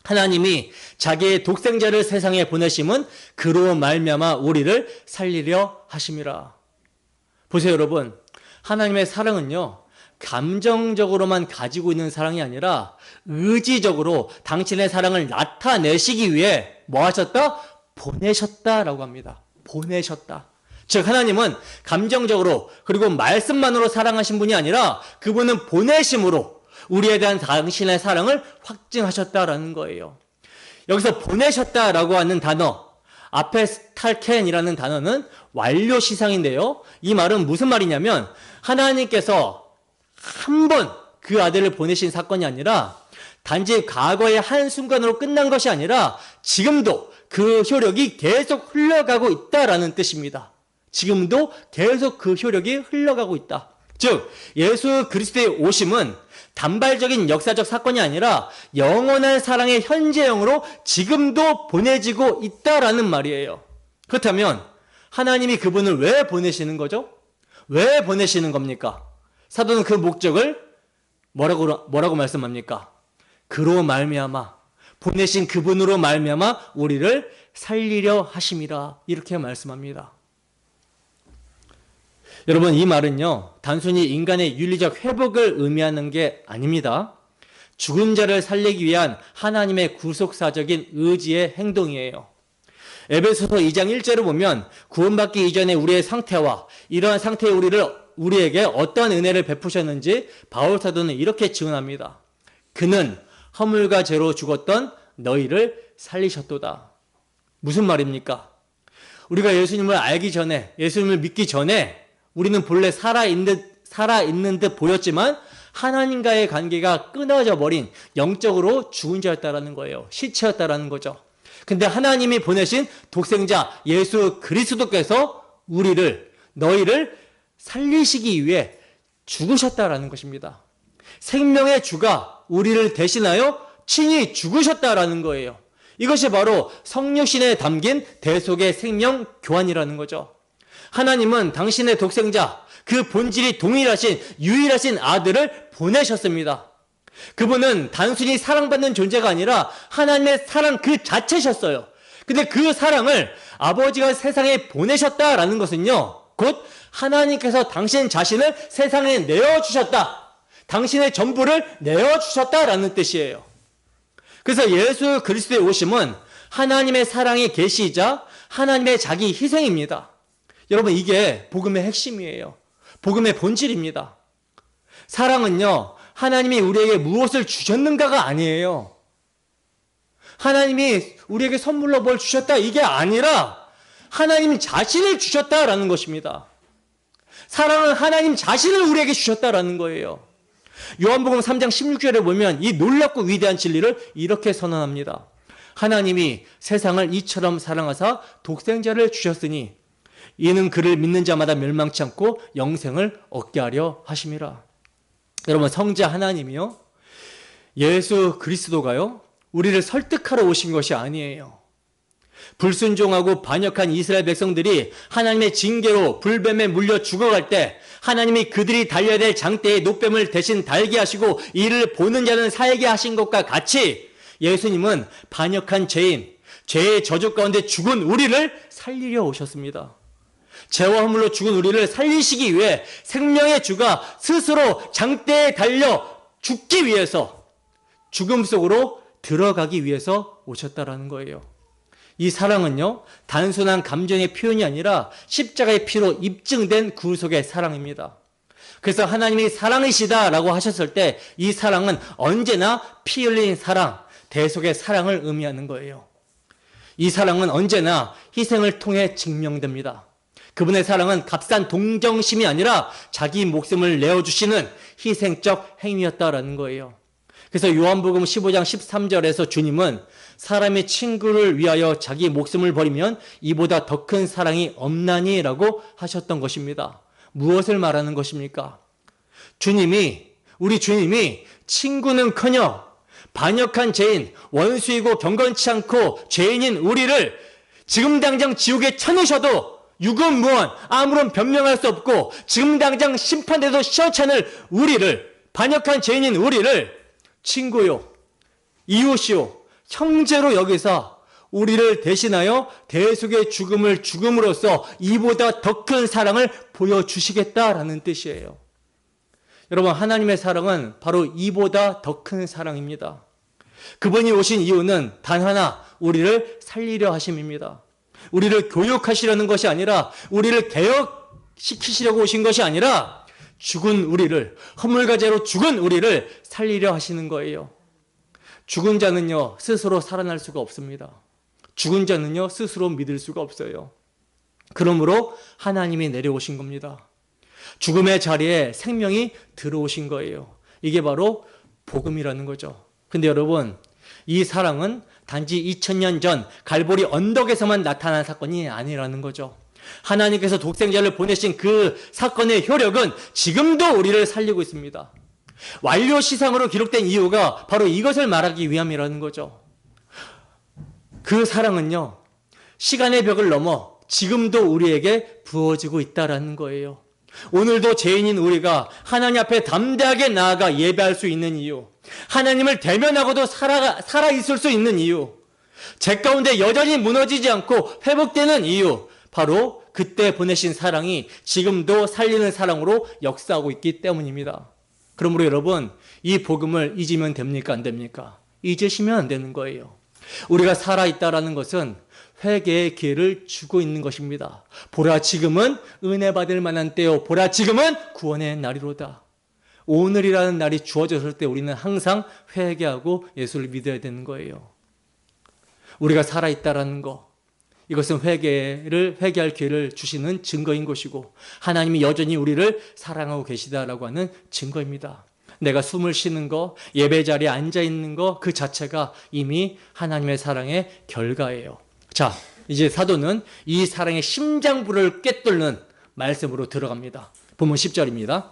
하나님이 자기의 독생자를 세상에 보내심은 그로 말미암아 우리를 살리려 하심이라. 보세요, 여러분. 하나님의 사랑은요, 감정적으로만 가지고 있는 사랑이 아니라 의지적으로 당신의 사랑을 나타내시기 위해 뭐 하셨다? 보내셨다라고 합니다. 보내셨다. 즉 하나님은 감정적으로 그리고 말씀만으로 사랑하신 분이 아니라 그분은 보내심으로 우리에 대한 당신의 사랑을 확증하셨다라는 거예요. 여기서 보내셨다라고 하는 단어, 아페스탈켄이라는 단어는 완료시상인데요. 이 말은 무슨 말이냐면 하나님께서 한 번 그 아들을 보내신 사건이 아니라 단지 과거의 한순간으로 끝난 것이 아니라 지금도 그 효력이 계속 흘러가고 있다라는 뜻입니다. 지금도 계속 그 효력이 흘러가고 있다. 즉 예수 그리스도의 오심은 단발적인 역사적 사건이 아니라 영원한 사랑의 현재형으로 지금도 보내지고 있다라는 말이에요. 그렇다면 하나님이 그분을 왜 보내시는 거죠? 왜 보내시는 겁니까? 사도는 그 목적을 뭐라고 말씀합니까? 그로 말미암아, 보내신 그분으로 말미암아 우리를 살리려 하심이라, 이렇게 말씀합니다. 여러분, 이 말은요, 단순히 인간의 윤리적 회복을 의미하는 게 아닙니다. 죽은 자를 살리기 위한 하나님의 구속사적인 의지의 행동이에요. 에베소서 2장 1절을 보면 구원받기 이전에 우리의 상태와 이러한 상태의 우리에게 어떤 은혜를 베푸셨는지 바울 사도는 이렇게 증언합니다. 그는 허물과 죄로 죽었던 너희를 살리셨도다. 무슨 말입니까? 우리가 예수님을 알기 전에, 예수님을 믿기 전에 우리는 본래 살아있는 듯 보였지만 하나님과의 관계가 끊어져 버린 영적으로 죽은 자였다라는 거예요. 시체였다라는 거죠. 근데 하나님이 보내신 독생자 예수 그리스도께서 너희를 살리시기 위해 죽으셨다라는 것입니다. 생명의 주가 우리를 대신하여 친히 죽으셨다라는 거예요. 이것이 바로 성육신에 담긴 대속의 생명 교환이라는 거죠. 하나님은 당신의 독생자, 그 본질이 동일하신 유일하신 아들을 보내셨습니다. 그분은 단순히 사랑받는 존재가 아니라 하나님의 사랑 그 자체셨어요. 근데 그 사랑을 아버지가 세상에 보내셨다라는 것은요, 곧 하나님께서 당신 자신을 세상에 내어주셨다, 당신의 전부를 내어주셨다라는 뜻이에요. 그래서 예수 그리스도의 오심은 하나님의 사랑의 계시이자 하나님의 자기 희생입니다. 여러분, 이게 복음의 핵심이에요. 복음의 본질입니다. 사랑은요, 하나님이 우리에게 무엇을 주셨는가가 아니에요. 하나님이 우리에게 선물로 뭘 주셨다, 이게 아니라 하나님 자신을 주셨다라는 것입니다. 사랑은 하나님 자신을 우리에게 주셨다라는 거예요. 요한복음 3장 16절에 보면 이 놀랍고 위대한 진리를 이렇게 선언합니다. 하나님이 세상을 이처럼 사랑하사 독생자를 주셨으니 이는 그를 믿는 자마다 멸망치 않고 영생을 얻게 하려 하심이라. 여러분, 성자 하나님이요, 예수 그리스도가요, 우리를 설득하러 오신 것이 아니에요. 불순종하고 반역한 이스라엘 백성들이 하나님의 징계로 불뱀에 물려 죽어갈 때 하나님이 그들이 달려야 될 장대에 노뱀을 대신 달게 하시고 이를 보는 자는 살게 하신 것과 같이 예수님은 반역한 죄인, 죄의 저주 가운데 죽은 우리를 살리려 오셨습니다. 죄와 허물로 죽은 우리를 살리시기 위해 생명의 주가 스스로 장대에 달려 죽기 위해서, 죽음 속으로 들어가기 위해서 오셨다라는 거예요. 이 사랑은요, 단순한 감정의 표현이 아니라 십자가의 피로 입증된 구속의 사랑입니다. 그래서 하나님이 사랑이시다라고 하셨을 때 이 사랑은 언제나 피 흘린 사랑, 대속의 사랑을 의미하는 거예요. 이 사랑은 언제나 희생을 통해 증명됩니다. 그분의 사랑은 값싼 동정심이 아니라 자기 목숨을 내어주시는 희생적 행위였다라는 거예요. 그래서 요한복음 15장 13절에서 주님은 사람의 친구를 위하여 자기 목숨을 버리면 이보다 더 큰 사랑이 없나니 라고 하셨던 것입니다. 무엇을 말하는 것입니까? 우리 주님이 친구는커녕 반역한 죄인, 원수이고 경건치 않고 죄인인 우리를 지금 당장 지옥에 쳐넣으셔도 유급무원, 아무런 변명할 수 없고 지금 당장 심판돼도 시원찮을 우리를, 반역한 죄인인 우리를 친구요, 이웃이요, 형제로 여기서 우리를 대신하여 대속의 죽음을 죽음으로써 이보다 더 큰 사랑을 보여주시겠다라는 뜻이에요. 여러분, 하나님의 사랑은 바로 이보다 더 큰 사랑입니다. 그분이 오신 이유는 단 하나, 우리를 살리려 하심입니다. 우리를 교육하시려는 것이 아니라, 우리를 개혁시키시려고 오신 것이 아니라 죽은 우리를, 허물과 죄로 죽은 우리를 살리려 하시는 거예요. 죽은 자는요, 스스로 살아날 수가 없습니다. 죽은 자는요, 스스로 믿을 수가 없어요. 그러므로 하나님이 내려오신 겁니다. 죽음의 자리에 생명이 들어오신 거예요. 이게 바로 복음이라는 거죠. 근데 여러분, 이 사랑은 단지 2000년 전 갈보리 언덕에서만 나타난 사건이 아니라는 거죠. 하나님께서 독생자를 보내신 그 사건의 효력은 지금도 우리를 살리고 있습니다. 완료시상으로 기록된 이유가 바로 이것을 말하기 위함이라는 거죠. 그 사랑은요, 시간의 벽을 넘어 지금도 우리에게 부어지고 있다라는 거예요. 오늘도 죄인인 우리가 하나님 앞에 담대하게 나아가 예배할 수 있는 이유, 하나님을 대면하고도 살아있을 수 있는 이유, 죄 가운데 여전히 무너지지 않고 회복되는 이유, 바로 그때 보내신 사랑이 지금도 살리는 사랑으로 역사하고 있기 때문입니다. 그러므로 여러분, 이 복음을 잊으면 됩니까? 안 됩니까? 잊으시면 안 되는 거예요. 우리가 살아있다라는 것은 회개의 기회를 주고 있는 것입니다. 보라, 지금은 은혜 받을 만한 때요, 보라, 지금은 구원의 날이로다. 오늘이라는 날이 주어졌을 때 우리는 항상 회개하고 예수를 믿어야 되는 거예요. 우리가 살아있다라는 거, 이것은 회개할 기회를 주시는 증거인 것이고, 하나님이 여전히 우리를 사랑하고 계시다라고 하는 증거입니다. 내가 숨을 쉬는 거, 예배 자리에 앉아 있는 거, 그 자체가 이미 하나님의 사랑의 결과예요. 자, 이제 사도는 이 사랑의 심장부를 꿰뚫는 말씀으로 들어갑니다. 본문 10절입니다.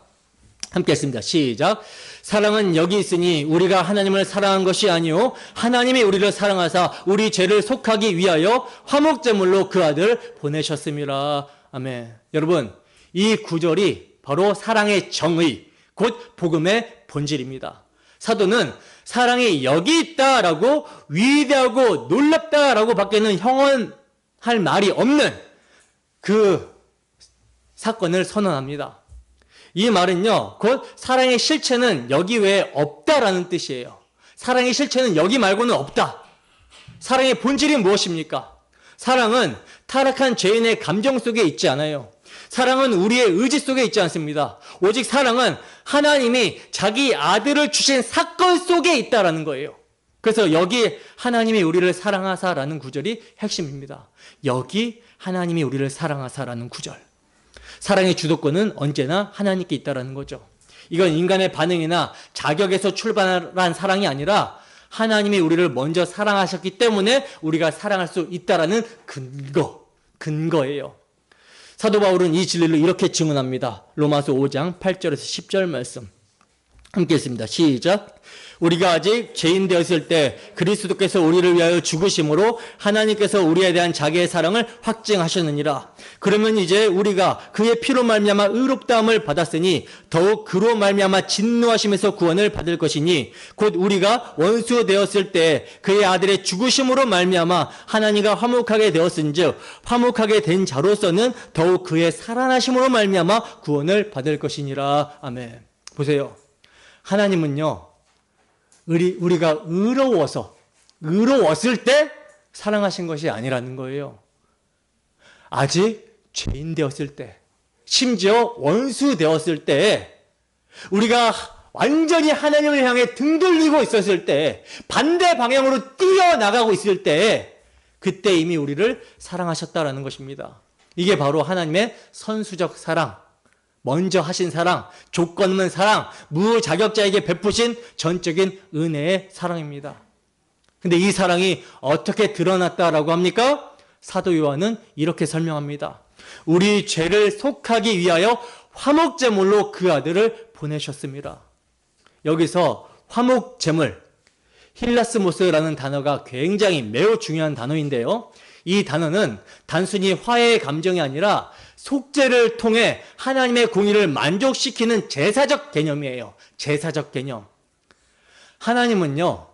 함께 했습니다. 시작. 사랑은 여기 있으니 우리가 하나님을 사랑한 것이 아니요 하나님이 우리를 사랑하사 우리 죄를 속하기 위하여 화목제물로 그 아들 보내셨음이라. 아멘. 여러분, 이 구절이 바로 사랑의 정의, 곧 복음의 본질입니다. 사도는 사랑이 여기 있다라고, 위대하고 놀랍다라고 밖에는 형언할 말이 없는 그 사건을 선언합니다. 이 말은요, 곧 사랑의 실체는 여기 외에 없다라는 뜻이에요. 사랑의 실체는 여기 말고는 없다. 사랑의 본질이 무엇입니까? 사랑은 타락한 죄인의 감정 속에 있지 않아요. 사랑은 우리의 의지 속에 있지 않습니다. 오직 사랑은 하나님이 자기 아들을 주신 사건 속에 있다라는 거예요. 그래서 여기 하나님이 우리를 사랑하사라는 구절이 핵심입니다. 여기 하나님이 우리를 사랑하사라는 구절. 사랑의 주도권은 언제나 하나님께 있다라는 거죠. 이건 인간의 반응이나 자격에서 출발한 사랑이 아니라 하나님이 우리를 먼저 사랑하셨기 때문에 우리가 사랑할 수 있다라는 근거예요. 사도 바울은 이 진리를 이렇게 증언합니다. 로마서 5장 8절에서 10절 말씀. 함께 읽습니다. 시작. 우리가 아직 죄인 되었을 때 그리스도께서 우리를 위하여 죽으심으로 하나님께서 우리에 대한 자기의 사랑을 확증하셨느니라. 그러면 이제 우리가 그의 피로 말미암아 의롭다함을 받았으니 더욱 그로 말미암아 진노하심에서 구원을 받을 것이니 곧 우리가 원수 되었을 때 그의 아들의 죽으심으로 말미암아 하나님과 화목하게 되었은즉 화목하게 된 자로서는 더욱 그의 살아나심으로 말미암아 구원을 받을 것이니라. 아멘. 보세요. 하나님은요, 우리가 의로웠을 때 사랑하신 것이 아니라는 거예요. 아직 죄인 되었을 때, 심지어 원수 되었을 때, 우리가 완전히 하나님을 향해 등 돌리고 있었을 때, 반대 방향으로 뛰어나가고 있을 때, 그때 이미 우리를 사랑하셨다라는 것입니다. 이게 바로 하나님의 선수적 사랑, 먼저 하신 사랑, 조건 없는 사랑, 무자격자에게 베푸신 전적인 은혜의 사랑입니다. 근데 이 사랑이 어떻게 드러났다라고 합니까? 사도 요한은 이렇게 설명합니다. 우리 죄를 속하기 위하여 화목제물로 그 아들을 보내셨습니다. 여기서 화목제물, 힐라스모스라는 단어가 굉장히 매우 중요한 단어인데요. 이 단어는 단순히 화해의 감정이 아니라 속죄를 통해 하나님의 공의를 만족시키는 제사적 개념이에요. 제사적 개념. 하나님은요,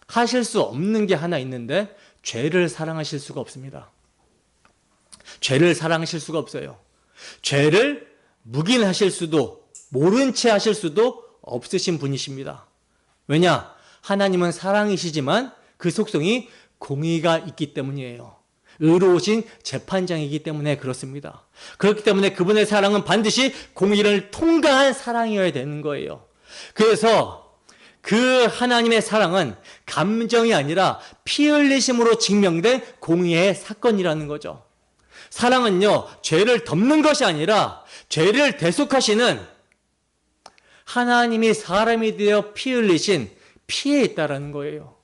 하실 수 없는 게 하나 있는데 죄를 사랑하실 수가 없습니다. 죄를 사랑하실 수가 없어요. 죄를 묵인하실 수도 모른 채 하실 수도 없으신 분이십니다. 왜냐? 하나님은 사랑이시지만 그 속성이 공의가 있기 때문이에요. 의로우신 재판장이기 때문에 그렇습니다. 그렇기 때문에 그분의 사랑은 반드시 공의를 통과한 사랑이어야 되는 거예요. 그래서 그 하나님의 사랑은 감정이 아니라 피 흘리심으로 증명된 공의의 사건이라는 거죠. 사랑은요, 죄를 덮는 것이 아니라 죄를 대속하시는 하나님이 사람이 되어 피 흘리신 피에 있다라는 거예요.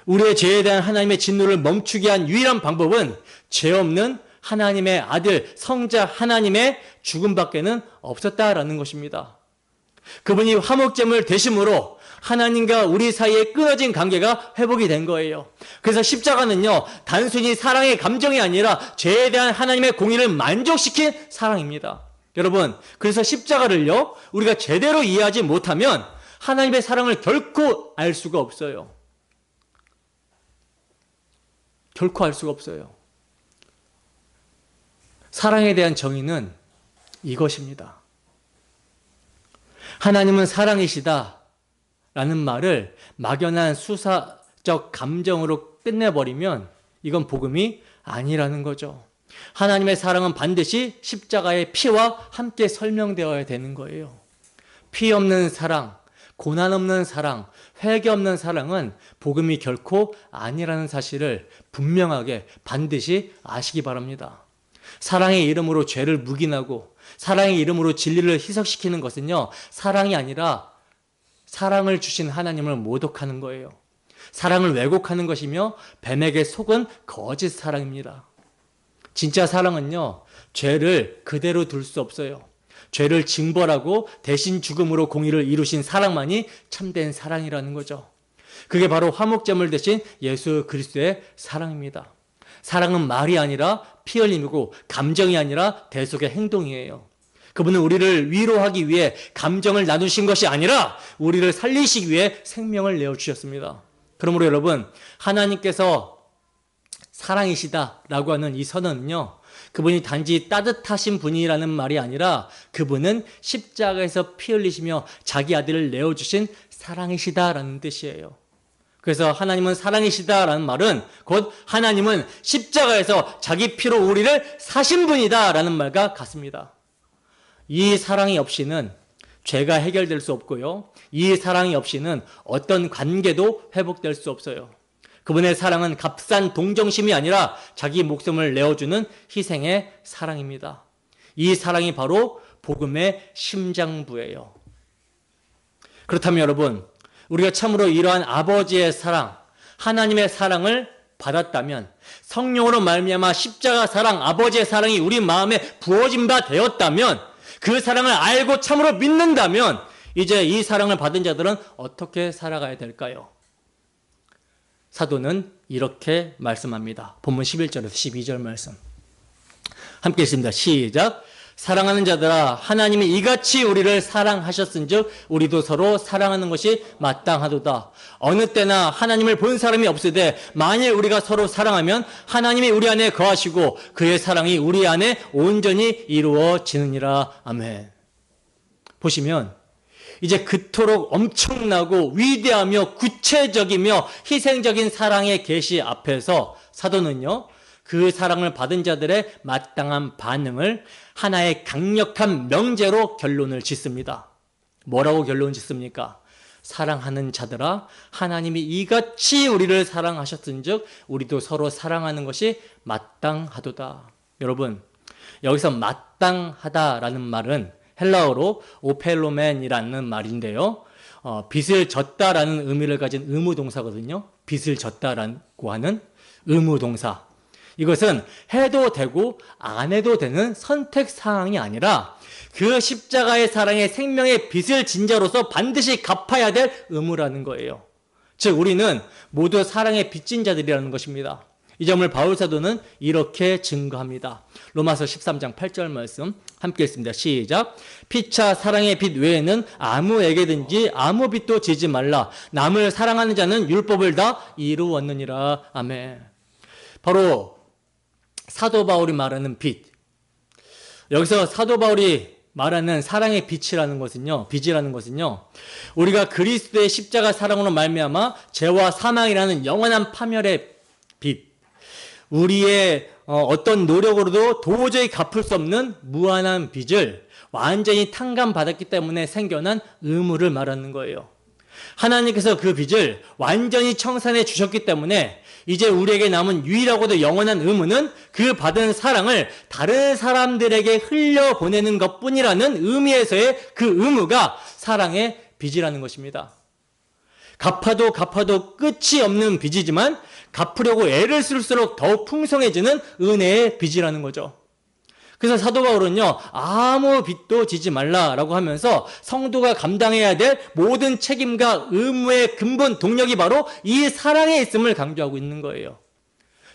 우리의 죄에 대한 하나님의 진노를 멈추게 한 유일한 방법은 죄 없는 하나님의 아들, 성자 하나님의 죽음밖에는 없었다라는 것입니다. 그분이 화목제물 되심으로 하나님과 우리 사이에 끊어진 관계가 회복이 된 거예요. 그래서 십자가는요, 단순히 사랑의 감정이 아니라 죄에 대한 하나님의 공의를 만족시킨 사랑입니다. 여러분, 그래서 십자가를요, 우리가 제대로 이해하지 못하면 하나님의 사랑을 결코 알 수가 없어요. 결코 알 수가 없어요. 사랑에 대한 정의는 이것입니다. 하나님은 사랑이시다 라는 말을 막연한 수사적 감정으로 끝내버리면 이건 복음이 아니라는 거죠. 하나님의 사랑은 반드시 십자가의 피와 함께 설명되어야 되는 거예요. 피 없는 사랑, 고난 없는 사랑, 회개 없는 사랑은 복음이 결코 아니라는 사실을 분명하게 반드시 아시기 바랍니다. 사랑의 이름으로 죄를 묵인하고 사랑의 이름으로 진리를 희석시키는 것은요, 사랑이 아니라 사랑을 주신 하나님을 모독하는 거예요. 사랑을 왜곡하는 것이며 뱀에게 속은 거짓 사랑입니다. 진짜 사랑은요, 죄를 그대로 둘 수 없어요. 죄를 징벌하고 대신 죽음으로 공의를 이루신 사랑만이 참된 사랑이라는 거죠. 그게 바로 화목제물 대신 예수 그리스도의 사랑입니다. 사랑은 말이 아니라 피 흘림이고 감정이 아니라 대속의 행동이에요. 그분은 우리를 위로하기 위해 감정을 나누신 것이 아니라 우리를 살리시기 위해 생명을 내어주셨습니다. 그러므로 여러분, 하나님께서 사랑이시다라고 하는 이 선언은요, 그분이 단지 따뜻하신 분이라는 말이 아니라 그분은 십자가에서 피 흘리시며 자기 아들을 내어주신 사랑이시다라는 뜻이에요. 그래서 하나님은 사랑이시다라는 말은 곧 하나님은 십자가에서 자기 피로 우리를 사신 분이다라는 말과 같습니다. 이 사랑이 없이는 죄가 해결될 수 없고요. 이 사랑이 없이는 어떤 관계도 회복될 수 없어요. 그분의 사랑은 값싼 동정심이 아니라 자기 목숨을 내어주는 희생의 사랑입니다. 이 사랑이 바로 복음의 심장부예요. 그렇다면 여러분, 우리가 참으로 이러한 아버지의 사랑, 하나님의 사랑을 받았다면, 성령으로 말미암아 십자가 사랑, 아버지의 사랑이 우리 마음에 부어진 바 되었다면, 그 사랑을 알고 참으로 믿는다면 이제 이 사랑을 받은 자들은 어떻게 살아가야 될까요? 사도는 이렇게 말씀합니다. 본문 11절에서 12절 말씀. 함께 읽습니다. 시작. 사랑하는 자들아, 하나님이 이같이 우리를 사랑하셨은즉 우리도 서로 사랑하는 것이 마땅하도다. 어느 때나 하나님을 본 사람이 없으되 만일 우리가 서로 사랑하면 하나님이 우리 안에 거하시고 그의 사랑이 우리 안에 온전히 이루어지느니라. 아멘. 보시면 이제 그토록 엄청나고 위대하며 구체적이며 희생적인 사랑의 계시 앞에서 사도는요, 그 사랑을 받은 자들의 마땅한 반응을 하나의 강력한 명제로 결론을 짓습니다. 뭐라고 결론 짓습니까? 사랑하는 자들아, 하나님이 이같이 우리를 사랑하셨은즉 우리도 서로 사랑하는 것이 마땅하도다. 여러분, 여기서 마땅하다라는 말은 헬라어로 오펠로멘이라는 말인데요. 빚을 졌다라는 의미를 가진 의무동사거든요. 빚을 졌다라고 하는 의무동사. 이것은 해도 되고 안 해도 되는 선택사항이 아니라 그 십자가의 사랑의 생명의 빚을 진 자로서 반드시 갚아야 될 의무라는 거예요. 즉 우리는 모두 사랑의 빚진 자들이라는 것입니다. 이 점을 바울 사도는 이렇게 증거합니다. 로마서 13장 8절 말씀 함께 읽습니다. 시작. 피차 사랑의 빚 외에는 아무에게든지 아무 빚도 지지 말라. 남을 사랑하는 자는 율법을 다 이루었느니라. 아멘. 바로 사도 바울이 말하는 빚. 여기서 사도 바울이 말하는 사랑의 빚이라는 것은요. 우리가 그리스도의 십자가 사랑으로 말미암아 죄와 사망이라는 영원한 파멸의 빚. 우리의 어떤 노력으로도 도저히 갚을 수 없는 무한한 빚을 완전히 탕감받았기 때문에 생겨난 의무를 말하는 거예요. 하나님께서 그 빚을 완전히 청산해 주셨기 때문에 이제 우리에게 남은 유일하고도 영원한 의무는 그 받은 사랑을 다른 사람들에게 흘려보내는 것뿐이라는 의미에서의 그 의무가 사랑의 빚이라는 것입니다. 갚아도 끝이 없는 빚이지만 갚으려고 애를 쓸수록 더욱 풍성해지는 은혜의 빚이라는 거죠. 그래서 사도 바울은요, 아무 빚도 지지 말라라고 하면서 성도가 감당해야 될 모든 책임과 의무의 근본 동력이 바로 이 사랑에 있음을 강조하고 있는 거예요.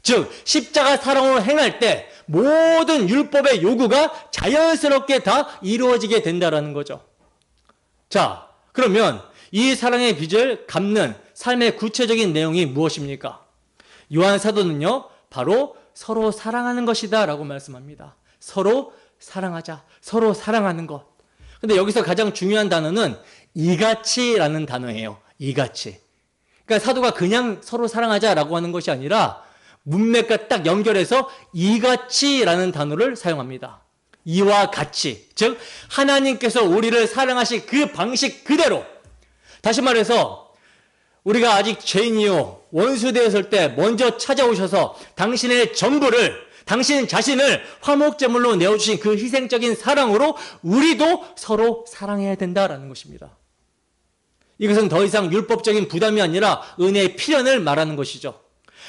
즉 십자가 사랑으로 행할 때 모든 율법의 요구가 자연스럽게 다 이루어지게 된다라는 거죠. 자, 그러면 이 사랑의 빚을 갚는 삶의 구체적인 내용이 무엇입니까? 요한 사도는요, 바로 서로 사랑하는 것이다 라고 말씀합니다. 서로 사랑하자. 서로 사랑하는 것. 근데 여기서 가장 중요한 단어는 이같이라는 단어예요. 이같이. 그러니까 사도가 그냥 서로 사랑하자라고 하는 것이 아니라 문맥과 딱 연결해서 이같이라는 단어를 사용합니다. 이와 같이. 즉 하나님께서 우리를 사랑하신 그 방식 그대로. 다시 말해서 우리가 아직 죄인이요 원수 되었을 때 먼저 찾아오셔서 당신의 전부를, 당신 자신을 화목제물로 내어주신 그 희생적인 사랑으로 우리도 서로 사랑해야 된다라는 것입니다. 이것은 더 이상 율법적인 부담이 아니라 은혜의 필연을 말하는 것이죠.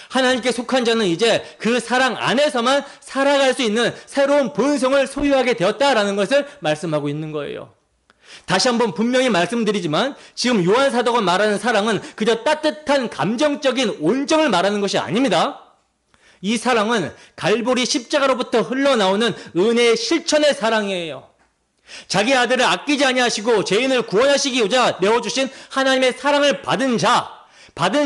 하나님께 속한 자는 이제 그 사랑 안에서만 살아갈 수 있는 새로운 본성을 소유하게 되었다라는 것을 말씀하고 있는 거예요. 다시 한번 분명히 말씀드리지만 지금 요한 사도가 말하는 사랑은 그저 따뜻한 감정적인 온정을 말하는 것이 아닙니다. 이 사랑은 갈보리 십자가로부터 흘러나오는 은혜의 실천의 사랑이에요. 자기 아들을 아끼지 아니하시고 죄인을 구원하시기 위하여 내어주신 하나님의 사랑을 받은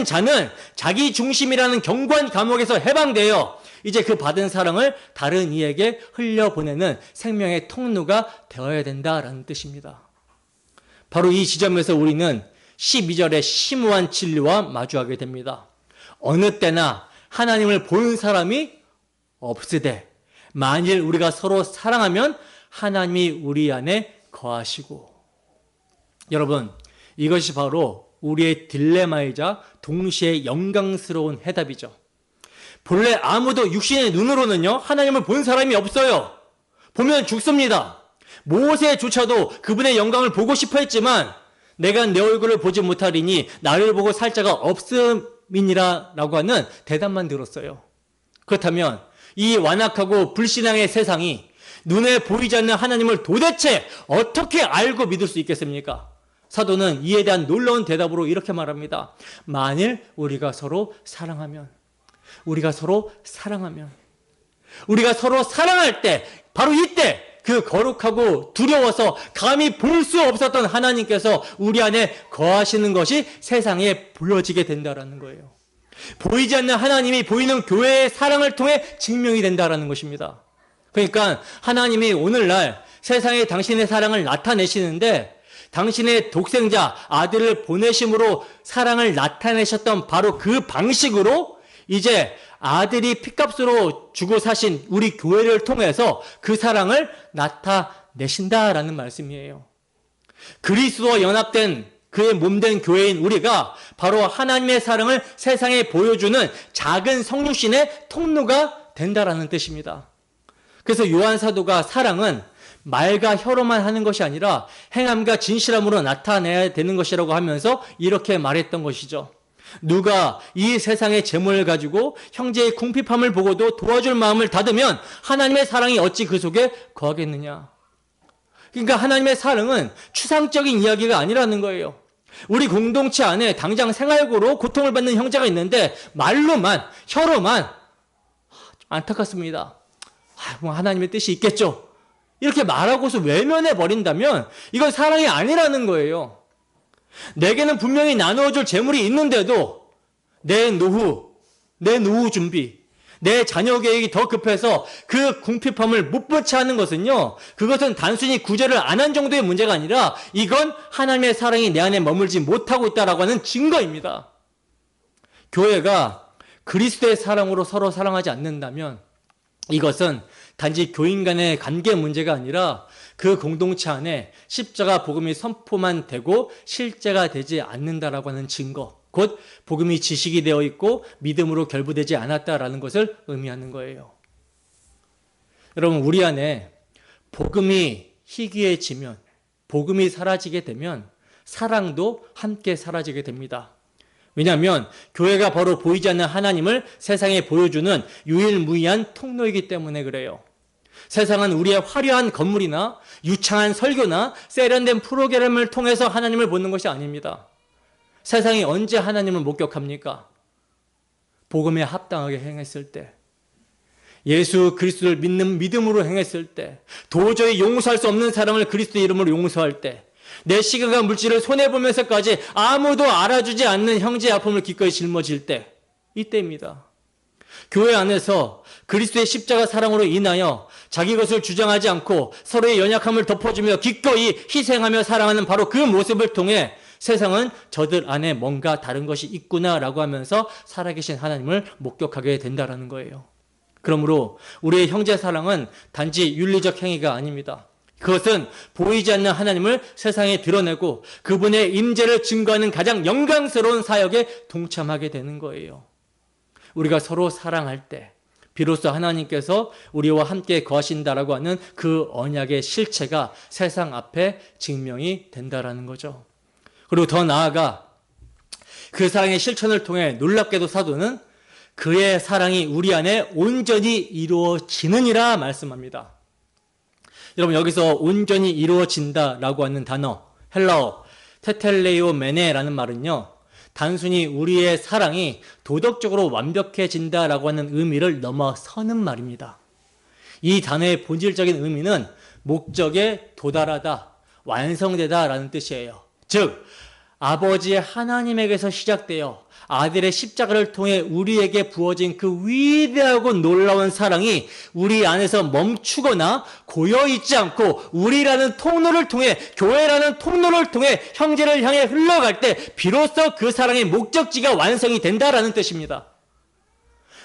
자는 자기 중심이라는 견고한 감옥에서 해방되어 이제 그 받은 사랑을 다른 이에게 흘려보내는 생명의 통로가 되어야 된다라는 뜻입니다. 바로 이 지점에서 우리는 12절의 심오한 진리와 마주하게 됩니다. 어느 때나 하나님을 본 사람이 없으되 만일 우리가 서로 사랑하면 하나님이 우리 안에 거하시고. 여러분, 이것이 바로 우리의 딜레마이자 동시에 영광스러운 해답이죠. 본래 아무도 육신의 눈으로는요 하나님을 본 사람이 없어요. 보면 죽습니다. 모세조차도 그분의 영광을 보고 싶어 했지만 내가 내 얼굴을 보지 못하리니 나를 보고 살 자가 없음이니라 라고 하는 대답만 들었어요. 그렇다면 이 완악하고 불신앙의 세상이 눈에 보이지 않는 하나님을 도대체 어떻게 알고 믿을 수 있겠습니까? 사도는 이에 대한 놀라운 대답으로 이렇게 말합니다. 만일 우리가 서로 사랑하면, 우리가 서로 사랑할 때, 바로 이때 그 거룩하고 두려워서 감히 볼 수 없었던 하나님께서 우리 안에 거하시는 것이 세상에 보여지게 된다라는 거예요. 보이지 않는 하나님이 보이는 교회의 사랑을 통해 증명이 된다라는 것입니다. 그러니까 하나님이 오늘날 세상에 당신의 사랑을 나타내시는데, 당신의 독생자 아들을 보내심으로 사랑을 나타내셨던 바로 그 방식으로 이제 아들이 핏값으로 주고 사신 우리 교회를 통해서 그 사랑을 나타내신다라는 말씀이에요. 그리스도와 연합된 그의 몸된 교회인 우리가 바로 하나님의 사랑을 세상에 보여주는 작은 성육신의 통로가 된다라는 뜻입니다. 그래서 요한 사도가 사랑은 말과 혀로만 하는 것이 아니라 행함과 진실함으로 나타내야 되는 것이라고 하면서 이렇게 말했던 것이죠. 누가 이 세상의 재물을 가지고 형제의 궁핍함을 보고도 도와줄 마음을 닫으면 하나님의 사랑이 어찌 그 속에 거하겠느냐. 그러니까 하나님의 사랑은 추상적인 이야기가 아니라는 거예요. 우리 공동체 안에 당장 생활고로 고통을 받는 형제가 있는데 말로만, 혀로만 안타깝습니다. 뭐 하나님의 뜻이 있겠죠. 이렇게 말하고서 외면해 버린다면 이건 사랑이 아니라는 거예요. 내게는 분명히 나누어줄 재물이 있는데도 내 노후 준비, 내 자녀 계획이 더 급해서 그 궁핍함을 못 본 채 하는 것은요, 그것은 단순히 구제를 안 한 정도의 문제가 아니라 이건 하나님의 사랑이 내 안에 머물지 못하고 있다라고 하는 증거입니다. 교회가 그리스도의 사랑으로 서로 사랑하지 않는다면 이것은 단지 교인 간의 관계 문제가 아니라 그 공동체 안에 십자가 복음이 선포만 되고 실제가 되지 않는다라고 하는 증거, 곧 복음이 지식이 되어 있고 믿음으로 결부되지 않았다라는 것을 의미하는 거예요. 여러분, 우리 안에 복음이 희귀해지면, 복음이 사라지게 되면 사랑도 함께 사라지게 됩니다. 왜냐하면 교회가 바로 보이지 않는 하나님을 세상에 보여주는 유일무이한 통로이기 때문에 그래요. 세상은 우리의 화려한 건물이나 유창한 설교나 세련된 프로그램을 통해서 하나님을 보는 것이 아닙니다. 세상이 언제 하나님을 목격합니까? 복음에 합당하게 행했을 때, 예수 그리스도를 믿는 믿음으로 행했을 때, 도저히 용서할 수 없는 사람을 그리스도의 이름으로 용서할 때, 내 시간과 물질을 손해보면서까지 아무도 알아주지 않는 형제의 아픔을 기꺼이 짊어질 때, 이때입니다. 교회 안에서 그리스도의 십자가 사랑으로 인하여 자기 것을 주장하지 않고 서로의 연약함을 덮어주며 기꺼이 희생하며 사랑하는 바로 그 모습을 통해 세상은 저들 안에 뭔가 다른 것이 있구나라고 하면서 살아계신 하나님을 목격하게 된다는 거예요. 그러므로 우리의 형제 사랑은 단지 윤리적 행위가 아닙니다. 그것은 보이지 않는 하나님을 세상에 드러내고 그분의 임재를 증거하는 가장 영광스러운 사역에 동참하게 되는 거예요. 우리가 서로 사랑할 때 비로소 하나님께서 우리와 함께 거하신다라고 하는 그 언약의 실체가 세상 앞에 증명이 된다라는 거죠. 그리고 더 나아가 그 사랑의 실천을 통해 놀랍게도 사도는 그의 사랑이 우리 안에 온전히 이루어지느니라 말씀합니다. 여러분, 여기서 온전히 이루어진다라고 하는 단어, 헬라어 테텔레오메네라는 말은요, 단순히 우리의 사랑이 도덕적으로 완벽해진다라고 하는 의미를 넘어서는 말입니다. 이 단어의 본질적인 의미는 목적에 도달하다, 완성되다라는 뜻이에요. 즉, 아버지 하나님에게서 시작되어 아들의 십자가를 통해 우리에게 부어진 그 위대하고 놀라운 사랑이 우리 안에서 멈추거나 고여있지 않고 우리라는 통로를 통해, 교회라는 통로를 통해 형제를 향해 흘러갈 때 비로소 그 사랑의 목적지가 완성이 된다라는 뜻입니다.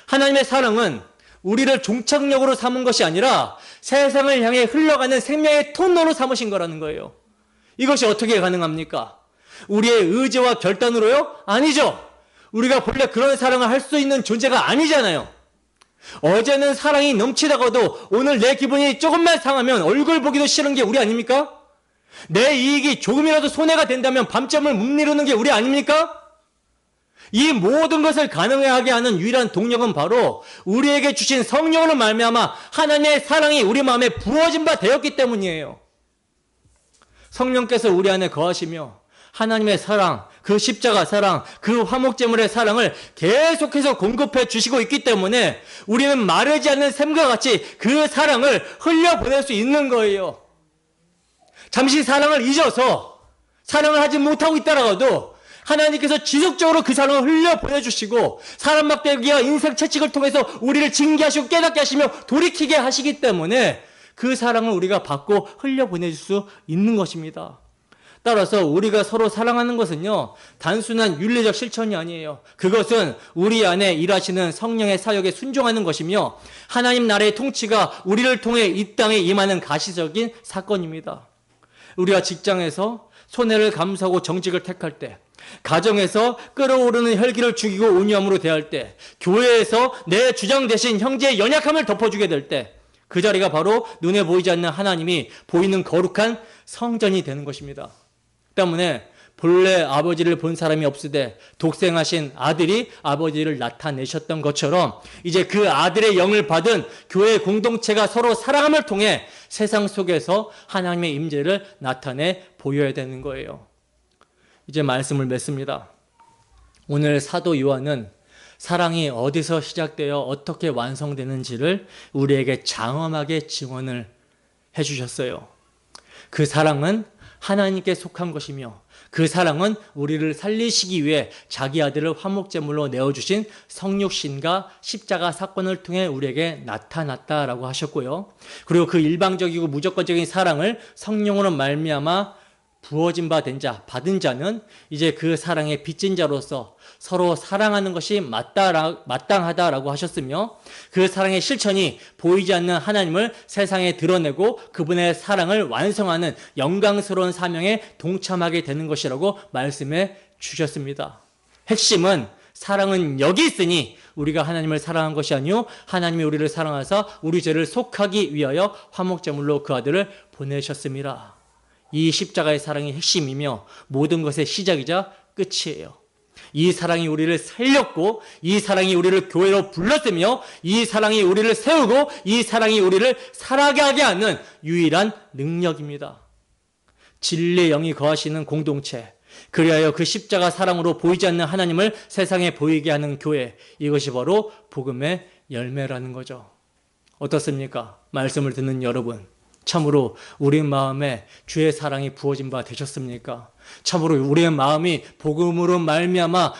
하나님의 사랑은 우리를 종착역으로 삼은 것이 아니라 세상을 향해 흘러가는 생명의 통로로 삼으신 거라는 거예요. 이것이 어떻게 가능합니까? 우리의 의지와 결단으로요? 아니죠. 우리가 본래 그런 사랑을 할 수 있는 존재가 아니잖아요. 어제는 사랑이 넘치다가도 오늘 내 기분이 조금만 상하면 얼굴 보기도 싫은 게 우리 아닙니까? 내 이익이 조금이라도 손해가 된다면 밤잠을 못 이루는 게 우리 아닙니까? 이 모든 것을 가능하게 하는 유일한 동력은 바로 우리에게 주신 성령으로 말미암아 하나님의 사랑이 우리 마음에 부어진 바 되었기 때문이에요. 성령께서 우리 안에 거하시며 하나님의 사랑, 그 십자가 사랑, 그 화목제물의 사랑을 계속해서 공급해 주시고 있기 때문에 우리는 마르지 않는 샘과 같이 그 사랑을 흘려보낼 수 있는 거예요. 잠시 사랑을 잊어서 사랑을 하지 못하고 있다라도 하나님께서 지속적으로 그 사랑을 흘려보내주시고 사람 막대기와 인생 채찍을 통해서 우리를 징계하시고 깨닫게 하시며 돌이키게 하시기 때문에 그 사랑을 우리가 받고 흘려보내줄 수 있는 것입니다. 따라서 우리가 서로 사랑하는 것은요, 단순한 윤리적 실천이 아니에요. 그것은 우리 안에 일하시는 성령의 사역에 순종하는 것이며 하나님 나라의 통치가 우리를 통해 이 땅에 임하는 가시적인 사건입니다. 우리가 직장에서 손해를 감수하고 정직을 택할 때, 가정에서 끓어오르는 혈기를 죽이고 온유함으로 대할 때, 교회에서 내 주장 대신 형제의 연약함을 덮어주게 될 때, 그 자리가 바로 눈에 보이지 않는 하나님이 보이는 거룩한 성전이 되는 것입니다. 때문에 본래 아버지를 본 사람이 없으되 독생하신 아들이 아버지를 나타내셨던 것처럼 이제 그 아들의 영을 받은 교회 공동체가 서로 사랑함을 통해 세상 속에서 하나님의 임재를 나타내 보여야 되는 거예요. 이제 말씀을 맺습니다. 오늘 사도 요한은 사랑이 어디서 시작되어 어떻게 완성되는지를 우리에게 장엄하게 증언을 해주셨어요. 그 사랑은 하나님께 속한 것이며 그 사랑은 우리를 살리시기 위해 자기 아들을 화목제물로 내어주신 성육신과 십자가 사건을 통해 우리에게 나타났다라고 하셨고요. 그리고 그 일방적이고 무조건적인 사랑을 성령으로 말미암아 부어진 바 된 자, 받은 자는 이제 그 사랑의 빚진 자로서 서로 사랑하는 것이 마땅하다라고 하셨으며 그 사랑의 실천이 보이지 않는 하나님을 세상에 드러내고 그분의 사랑을 완성하는 영광스러운 사명에 동참하게 되는 것이라고 말씀해 주셨습니다. 핵심은 사랑은 여기 있으니 우리가 하나님을 사랑한 것이 아니요 하나님이 우리를 사랑하사 우리 죄를 속하기 위하여 화목제물로 그 아들을 보내셨습니다. 이 십자가의 사랑이 핵심이며 모든 것의 시작이자 끝이에요. 이 사랑이 우리를 살렸고 이 사랑이 우리를 교회로 불렀으며 이 사랑이 우리를 세우고 이 사랑이 우리를 살아가게 하는 유일한 능력입니다. 진리의 영이 거하시는 공동체, 그리하여 그 십자가 사랑으로 보이지 않는 하나님을 세상에 보이게 하는 교회, 이것이 바로 복음의 열매라는 거죠. 어떻습니까? 말씀을 듣는 여러분, 참으로 우리 마음에 주의 사랑이 부어진 바 되셨습니까? 참으로 우리의 마음이 복음으로 말미암아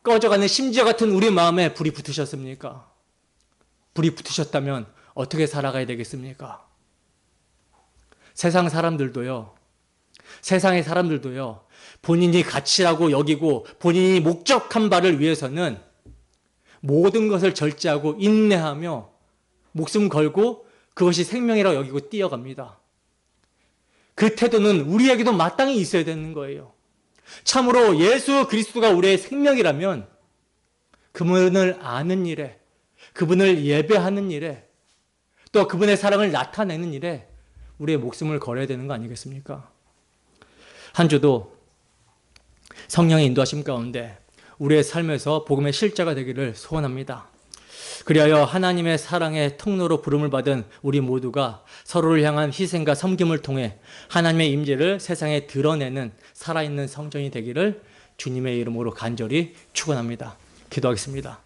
꺼져가는 심지어 같은 우리 마음에 불이 붙으셨습니까? 불이 붙으셨다면 어떻게 살아가야 되겠습니까? 세상의 사람들도요, 본인이 가치라고 여기고 본인이 목적한 바를 위해서는 모든 것을 절제하고 인내하며 목숨 걸고 그것이 생명이라고 여기고 뛰어갑니다. 그 태도는 우리에게도 마땅히 있어야 되는 거예요. 참으로 예수 그리스도가 우리의 생명이라면 그분을 아는 일에, 그분을 예배하는 일에, 또 그분의 사랑을 나타내는 일에 우리의 목숨을 걸어야 되는 거 아니겠습니까? 한 주도 성령의 인도하심 가운데 우리의 삶에서 복음의 실제가 되기를 소원합니다. 그리하여 하나님의 사랑의 통로로 부름을 받은 우리 모두가 서로를 향한 희생과 섬김을 통해 하나님의 임재를 세상에 드러내는 살아있는 성전이 되기를 주님의 이름으로 간절히 축원합니다. 기도하겠습니다.